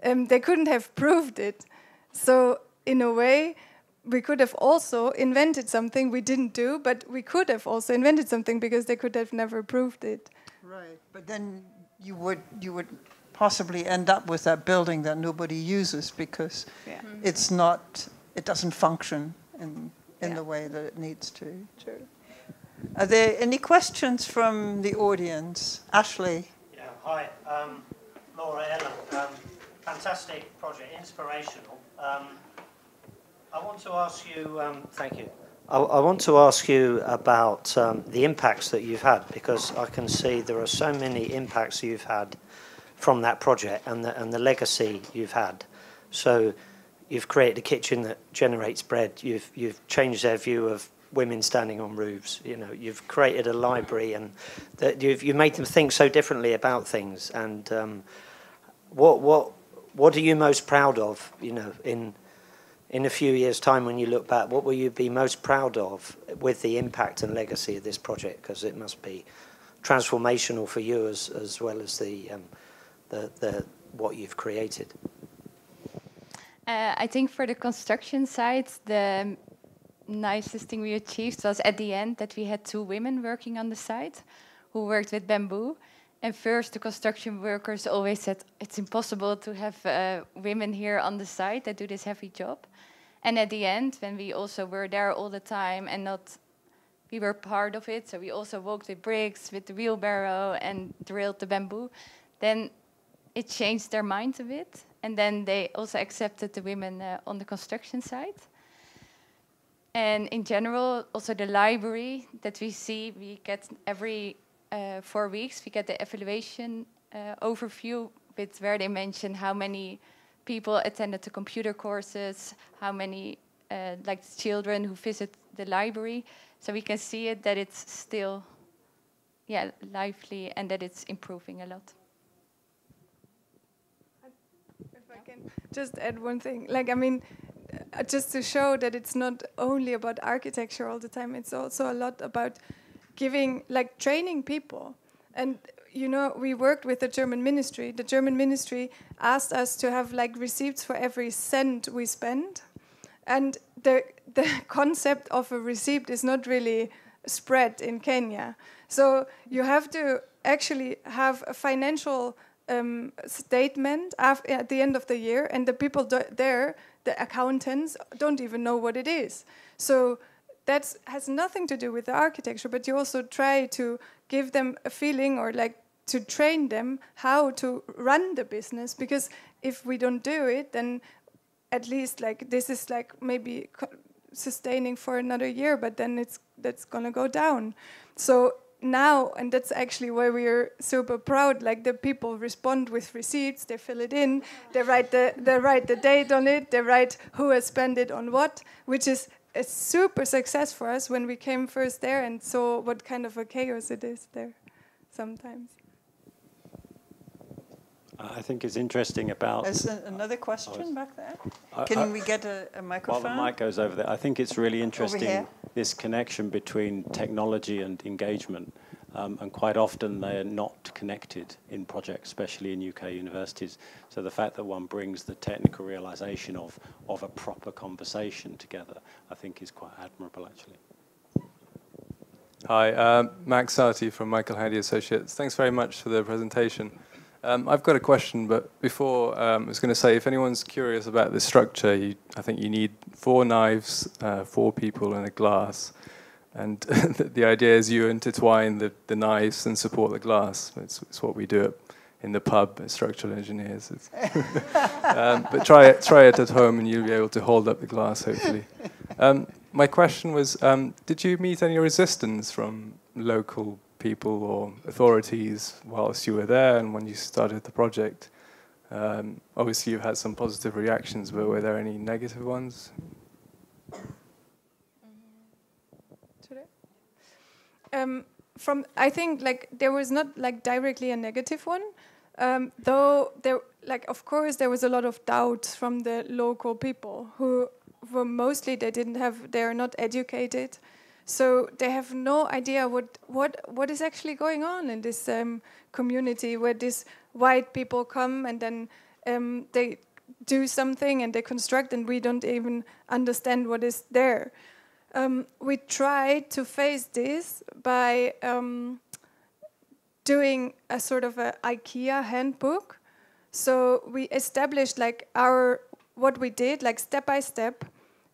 They couldn't have proved it. So in a way, we could have also invented something we didn't do, but we could have also invented something because they could have never proved it.
Right, but then you would possibly end up with that building that nobody uses because it doesn't function in the way that it needs to.
True.
Are there any questions from the audience? Ashley?
Yeah, hi. Laura, Ellen. Fantastic project, inspirational. I want to ask you, thank you. I want to ask you about the impacts that you've had, because I can see there are so many impacts you've had from that project and the legacy you've had. So you've created a kitchen that generates bread. You've changed their view of women standing on roofs. You know, you've created a library, and that you've made them think so differently about things. And what are you most proud of? You know, in a few years' time, when you look back, what will you be most proud of with the impact and legacy of this project? Because it must be transformational for you as well as the what you've created.
I think for the construction side, the nicest thing we achieved was at the end that we had 2 women working on the site who worked with bamboo. And first, the construction workers always said it's impossible to have women here on the site that do this heavy job. And at the end, when we also were there all the time and we were part of it, so we also walked with bricks, with the wheelbarrow and drilled the bamboo, then it changed their mind a bit. And then they also accepted the women on the construction site. And in general, also the library that we see, we get every 4 weeks, we get the evaluation overview with where they mention how many people attended the computer courses, how many like children who visit the library. So we can see it that it's still lively and that it's improving a lot.
If I can just add one thing, like, I mean, just to show that it's not only about architecture all the time, it's also a lot about giving, like, training people. And, you know, we worked with the German ministry. The German ministry asked us to have, like, receipts for every cent we spend. And the concept of a receipt is not really spread in Kenya. So you have to actually have a financial statement at the end of the year, and the people there, the accountants, don't even know what it is. So that has nothing to do with the architecture, but you also try to give them a feeling, or like to train them how to run the business, because if we don't do it, then at least like this is like maybe sustaining for another year, but then that's gonna go down. So now, and that's actually why we're super proud, like the people respond with receipts, they fill it in, they write the date on it, they write who has spent it on what, which is a super success for us when we came first there and saw what kind of a chaos it is there sometimes.
I think it's interesting about...
There's another question back there. Can we get a microphone?
While the mic goes over there, I think it's really interesting, this connection between technology and engagement. And quite often they are not connected in projects, especially in UK universities. So the fact that one brings the technical realization of a proper conversation together, I think is quite admirable, actually.
Hi, Max Sarti from Michael Handy Associates. Thanks very much for the presentation. I've got a question, but before I was going to say, if anyone's curious about the structure, I think you need 4 knives, 4 people, and a glass. And the idea is you intertwine the knives and support the glass. It's what we do in the pub as structural engineers. But try it at home, and you'll be able to hold up the glass, hopefully. My question was, did you meet any resistance from local people or authorities whilst you were there and when you started the project? Obviously you've had some positive reactions, but were there any negative ones?
I think like there was not like directly a negative one, though there of course there was a lot of doubts from the local people who were mostly they're not educated. So they have no idea what is actually going on in this community where these white people come and then they do something and they construct and we don't even understand what is there. We try to face this by doing a sort of a IKEA handbook. So we established like what we did like step by step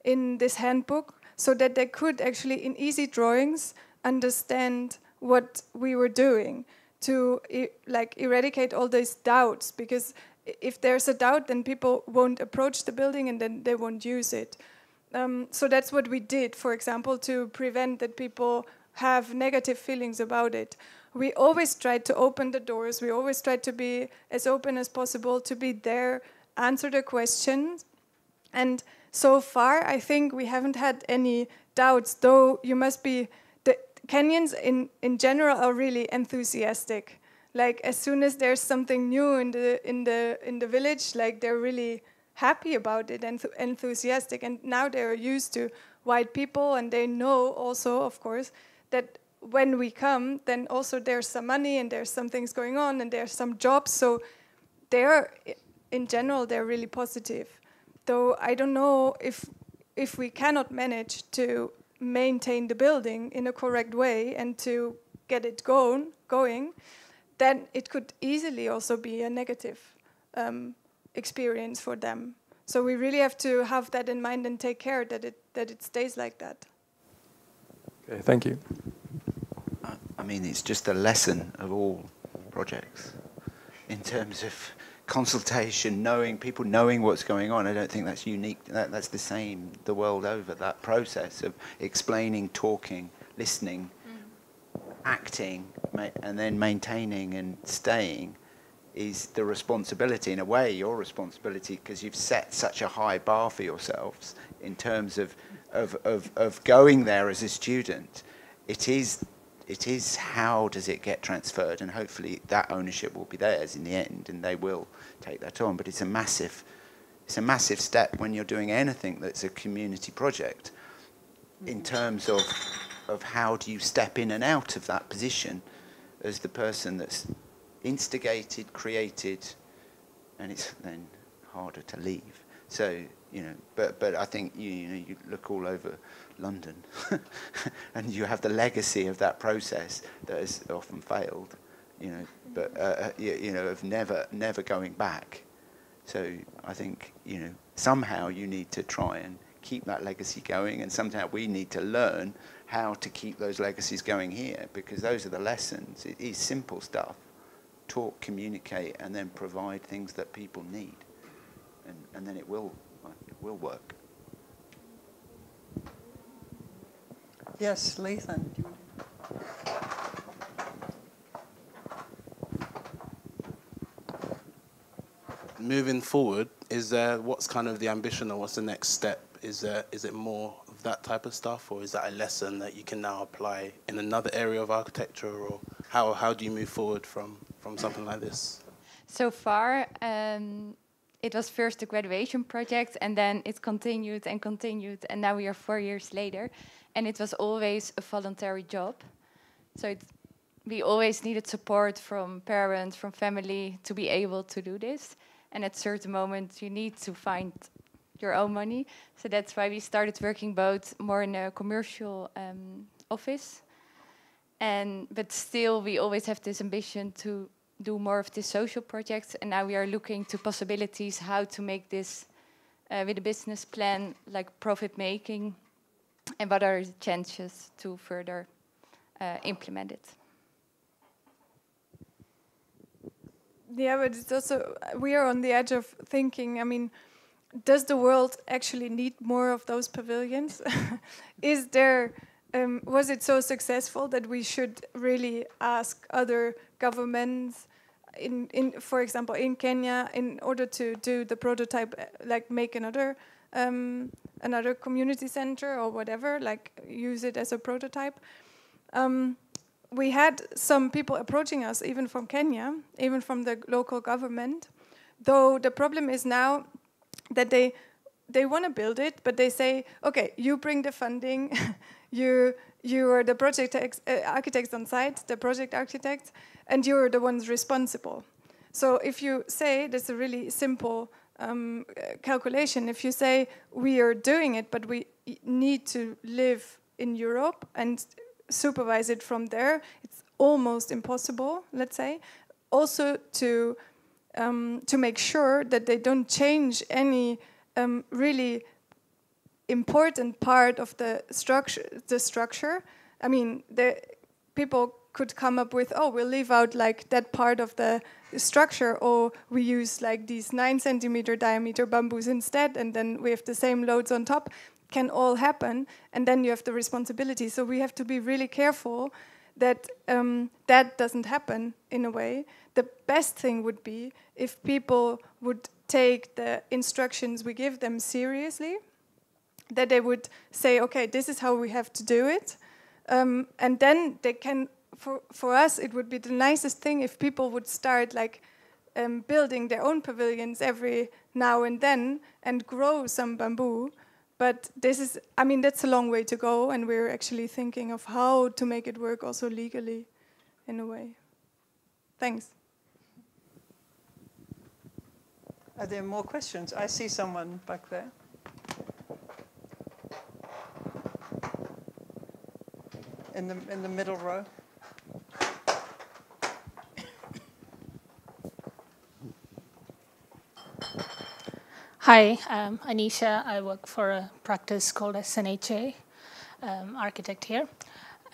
in this handbook, so that they could actually, in easy drawings, understand what we were doing to eradicate all these doubts. Because if there's a doubt, then people won't approach the building and then they won't use it. So that's what we did, for example, to prevent that people have negative feelings about it. We always tried to open the doors. We always tried to be as open as possible, to be there, answer the questions. And so far, I think we haven't had any doubts, though the Kenyans in general are really enthusiastic. Like as soon as there's something new in the village, like they're really happy about it and enthusiastic. And now they're used to white people, and they know also, of course, that when we come, then also there's some money and there's some things going on and there's some jobs. So in general, they're really positive. Though I don't know if we cannot manage to maintain the building in a correct way and to get it going, then it could easily also be a negative experience for them. So we really have to have that in mind and take care that it stays like that.
Okay, thank you.
I mean, it's just a lesson of all projects in terms of consultation, people knowing what's going on. I don't think that's unique. That's the same the world over. That process of explaining, talking, listening, acting, and then maintaining and staying is the responsibility. In a way, your responsibility, because you've set such a high bar for yourselves in terms of going there as a student. It is how does it get transferred, and hopefully that ownership will be theirs in the end, and they will take that on. But it's a massive step when you're doing anything that's a community project, in terms of how do you step in and out of that position as the person that's instigated, created, and it's then harder to leave. So but I think you look all over London, and you have the legacy of that process that has often failed, but of never going back. So I think somehow you need to try and keep that legacy going, and somehow we need to learn how to keep those legacies going here, because those are the lessons. It is simple stuff, talk, communicate, and then provide things that people need, and then it will work.
Yes, Lathan.
Moving forward, what's kind of the ambition, or what's the next step? Is it more of that type of stuff, or is that a lesson that you can now apply in another area of architecture, or how do you move forward from something like this?
So far, it was first a graduation project, and then it continued and continued, and now we are 4 years later, and it was always a voluntary job. So we always needed support from parents, from family, to be able to do this. And at certain moments, you need to find your own money. So that's why we started working both more in a commercial office. But still, we always have this ambition to do more of these social projects. And now we are looking to possibilities how to make this with a business plan, like profit making, and what are the chances to further implement it.
Yeah, but it's also, we are on the edge of thinking, I mean, does the world actually need more of those pavilions? Is there, was it so successful that we should really ask other governments, for example, in Kenya, in order to do the prototype, like make another community center or whatever, like use it as a prototype? We had some people approaching us, even from Kenya, even from the local government, though the problem is now that they want to build it, but they say, okay, you bring the funding, you are the project architects on site, the project architects, and you're the ones responsible. So if you say, that's a really simple calculation, if you say we are doing it, but we need to live in Europe and supervise it from there, it's almost impossible, let's say. Also to make sure that they don't change any really important part of the structure. I mean, the people could come up with, oh, we'll leave out like that part of the structure, or we use like these 9 centimeter diameter bamboos instead, and then we have the same loads on top. Can all happen, and then you have the responsibility. So we have to be really careful that that doesn't happen in a way. The best thing would be if people would take the instructions we give them seriously, that they would say, okay, this is how we have to do it. And then they can, for us, it would be the nicest thing if people would start like building their own pavilions every now and then and grow some bamboo. But this is, I mean, that's a long way to go, and we're actually thinking of how to make it work also legally, in a way. Thanks.
Are there more questions? I see someone back there. In the middle row.
Hi, I'm Anisha. I work for a practice called SNHA, architect here.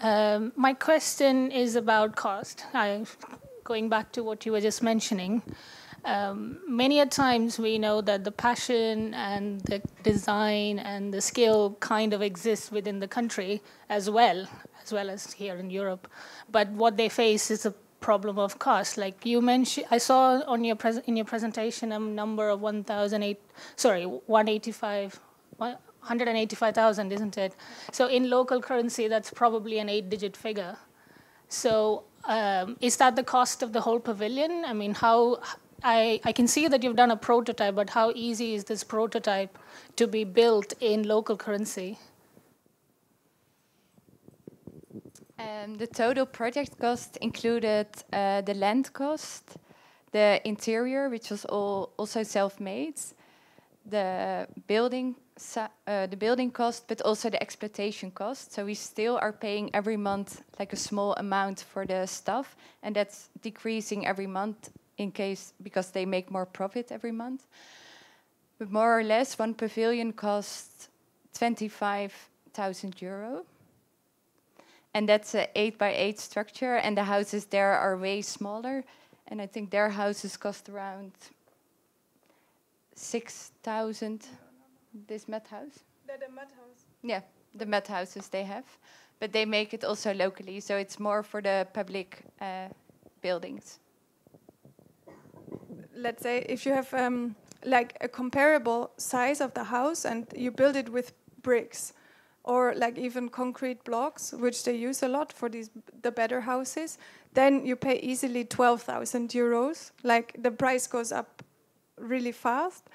My question is about cost. Going back to what you were just mentioning, many a times we know that the passion and the design and the skill kind of exists within the country as well as here in Europe. But what they face is a problem of cost. Like you mentioned, I saw on your in your presentation a number of 185,000, isn't it? So in local currency, that's probably an 8-digit figure. So is that the cost of the whole pavilion? I mean, how I can see that you've done a prototype, but how easy is this prototype to be built in local currency?
The total project cost included the land cost, the interior, which was also self-made, the building cost, but also the exploitation cost. So we still are paying every month like a small amount for the staff, and that's decreasing every month because they make more profit every month. But more or less, one pavilion costs 25,000 euro. And that's an 8x8 structure, and the houses there are way smaller. and I think their houses cost around 6,000. This mud house.
The mud house.
Yeah, the mud houses they have, but they make it also locally, so it's more for the public buildings.
Let's say if you have like a comparable size of the house and you build it with bricks or like even concrete blocks, which they use a lot for the better houses, then you pay easily 12,000 euros. Like the price goes up really fast.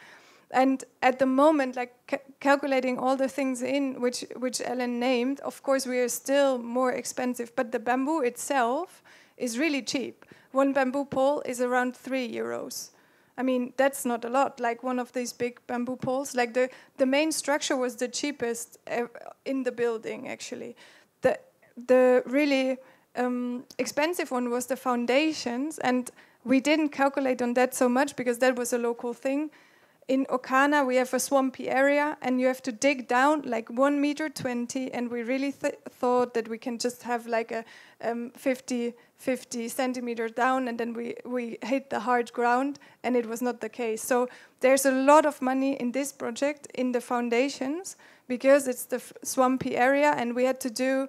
And at the moment, like calculating all the things in which Ellen named, of course we are still more expensive, but the bamboo itself is really cheap. One bamboo pole is around 3 euros. I mean, that's not a lot. Like one of these big bamboo poles, like the main structure was the cheapest in the building, actually. The really expensive one was the foundations, and we didn't calculate on that so much because that was a local thing. In Okana, we have a swampy area, and you have to dig down like 1.20 meters, and we really thought that we can just have like a 50 centimeters down, and then we hit the hard ground, and it was not the case. So there's a lot of money in this project in the foundations because it's the swampy area, and we had to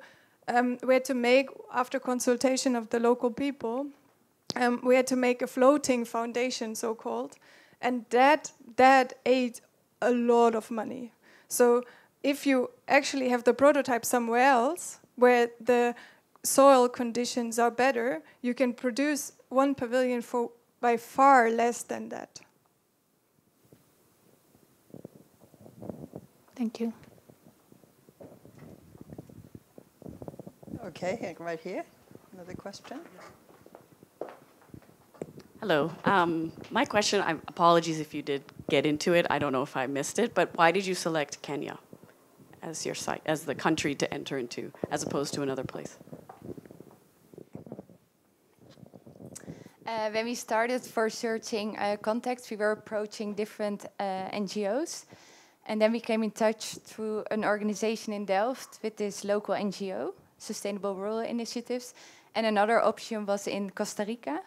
make, after consultation of the local people, we had to make a floating foundation, so-called. And that ate a lot of money. So if you actually have the prototype somewhere else, where the soil conditions are better, you can produce one pavilion for by far less than that.
Thank you.
Okay, right here. Another question.
Hello. My question, apologies if you did get into it. I don't know if I missed it, but why did you select Kenya as your site, as the country to enter into, as opposed to another place?
When we started for searching contacts, we were approaching different NGOs. And then we came in touch through an organization in Delft with this local NGO, Sustainable Rural Initiatives. And another option was in Costa Rica,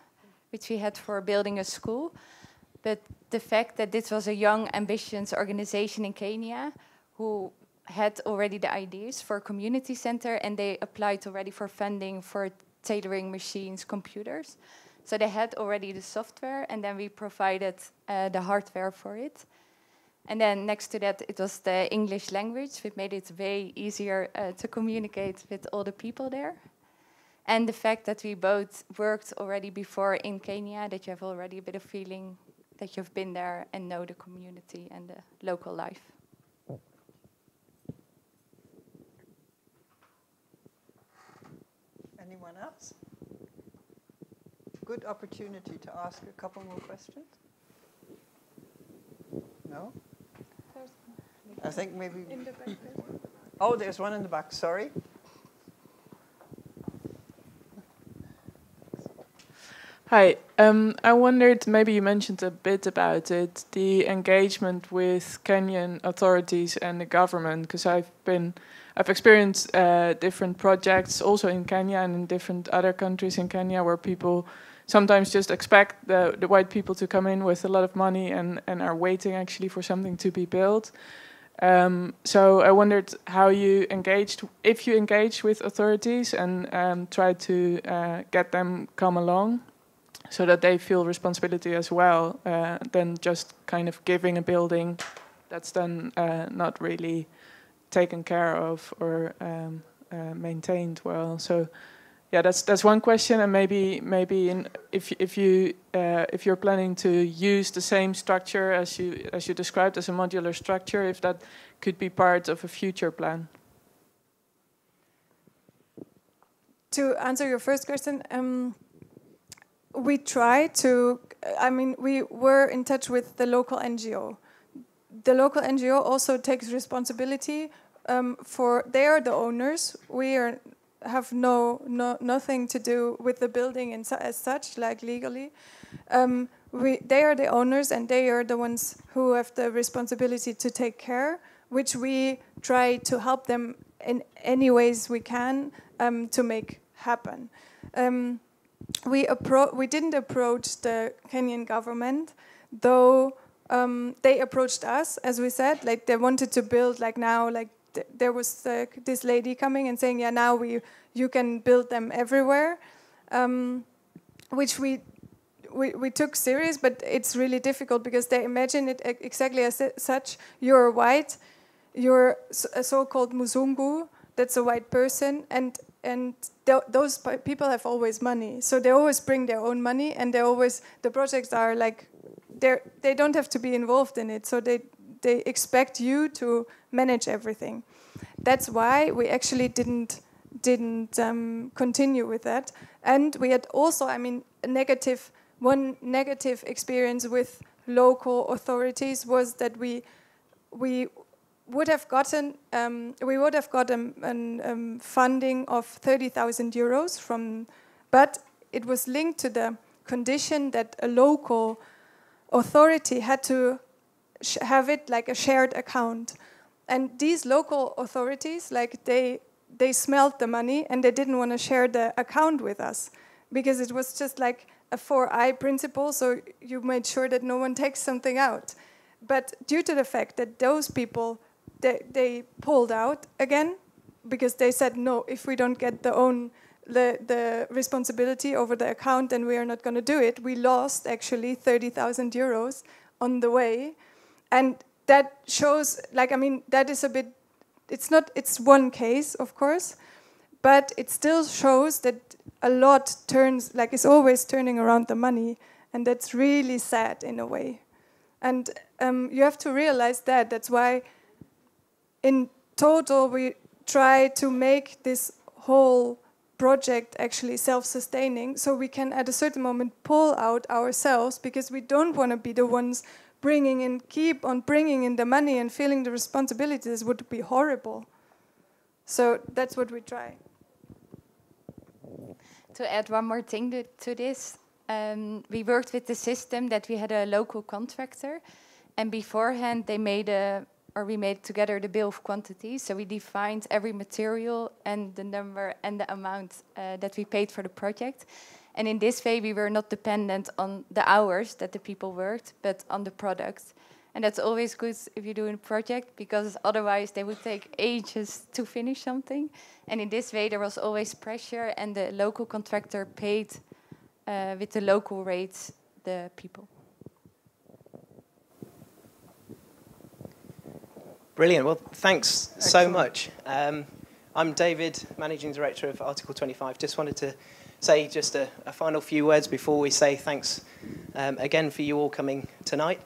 which we had for building a school. But the fact that this was a young, ambitious organization in Kenya who had already the ideas for a community center, and they applied already for funding for tailoring machines, computers. So they had already the software, and then we provided the hardware for it. And then next to that, it was the English language, which made it way easier to communicate with all the people there. And the fact that we both worked already before in Kenya, that you have already a bit of feeling that you've been there and know the community and the local life.
Anyone else? Good opportunity to ask a couple more questions. No? I think maybe...
In the back there.
Oh, there's one in the back, sorry.
Hi, I wondered, maybe you mentioned a bit about it, the engagement with Kenyan authorities and the government, because I've experienced different projects also in Kenya and in different other countries in Kenya where people sometimes just expect the white people to come in with a lot of money and are waiting actually for something to be built. So I wondered how you engaged, if you engaged with authorities and tried to get them come along, so that they feel responsibility as well, than just kind of giving a building that's then not really taken care of or maintained well. So, yeah, that's one question, and maybe if you're planning to use the same structure as you described as a modular structure, if that could be part of a future plan.
To answer your first question. We try to, we were in touch with the local NGO. The local NGO also takes responsibility for, they are the owners. We have nothing to do with the building as such, like legally. They are the owners, and they are the ones who have the responsibility to take care, which we try to help them in any ways we can to make happen. we didn't approach the Kenyan government, though they approached us, as we said, like they wanted to build, like now, like there was this lady coming and saying, yeah, now you can build them everywhere, which we took serious, but it's really difficult because they imagine it exactly as such. You're white, you're a so-called Muzungu, that's a white person, and those people have always money, so they always bring their own money, and the projects are like they don't have to be involved in it, so they expect you to manage everything. That's why we actually didn't continue with that, and we had also, I mean, one negative experience with local authorities was that we would have gotten funding of 30,000 euros from, but it was linked to the condition that a local authority had to have it like a shared account, and these local authorities, like they smelled the money and they didn't want to share the account with us because it was just like a 4-eye principle, so you made sure that no one takes something out. But due to the fact that those people, they pulled out again because they said, no, if we don't get the responsibility over the account, then we are not going to do it. We lost actually 30,000 euros on the way. And that shows, like, I mean, that is a bit, it's one case, of course, but it still shows that a lot turns, like it's always turning around the money, and that's really sad in a way. And you have to realize that. That's why in total we try to make this whole project actually self-sustaining, so we can at a certain moment pull out ourselves, because we don't want to be the ones keep on bringing in the money and feeling the responsibilities. Would be horrible. So that's what we try.
To add one more thing to this, we worked with the system that we had a local contractor, and beforehand we made together the bill of quantities. So we defined every material and the number and the amount that we paid for the project. And in this way, we were not dependent on the hours that the people worked, but on the product. And that's always good if you're doing a project, because otherwise they would take ages to finish something. And in this way, there was always pressure, and the local contractor paid with the local rates the people.
Brilliant. Well, thanks so much. I'm David, Managing Director of Article 25. Just wanted to say just a final few words before we say thanks again for you all coming tonight.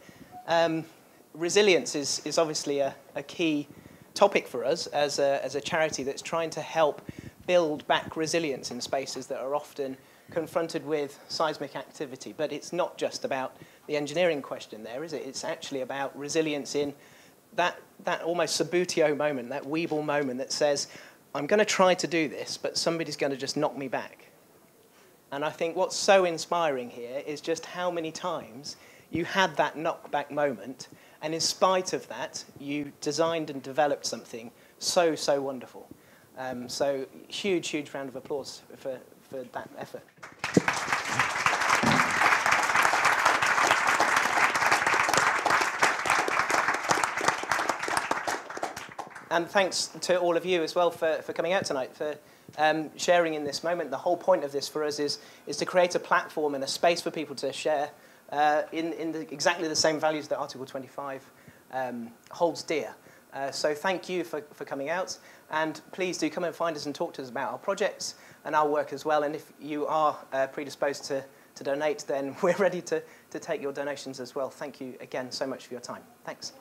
Resilience is obviously a key topic for us as a charity that's trying to help build back resilience in spaces that are often confronted with seismic activity. But it's not just about the engineering question there, is it? It's actually about resilience in that almost Sabutio moment, that Weeble moment that says, I'm going to try to do this, but somebody's going to just knock me back. And I think what's so inspiring here is just how many times you had that knockback moment, and in spite of that, you designed and developed something so, so wonderful. So huge round of applause for that effort. And thanks to all of you as well for coming out tonight, for sharing in this moment. The whole point of this for us is to create a platform and a space for people to share in exactly the same values that Article 25 holds dear. So thank you for coming out. And please do come and find us and talk to us about our projects and our work as well. And if you are predisposed to donate, then we're ready to take your donations as well. Thank you again so much for your time. Thanks.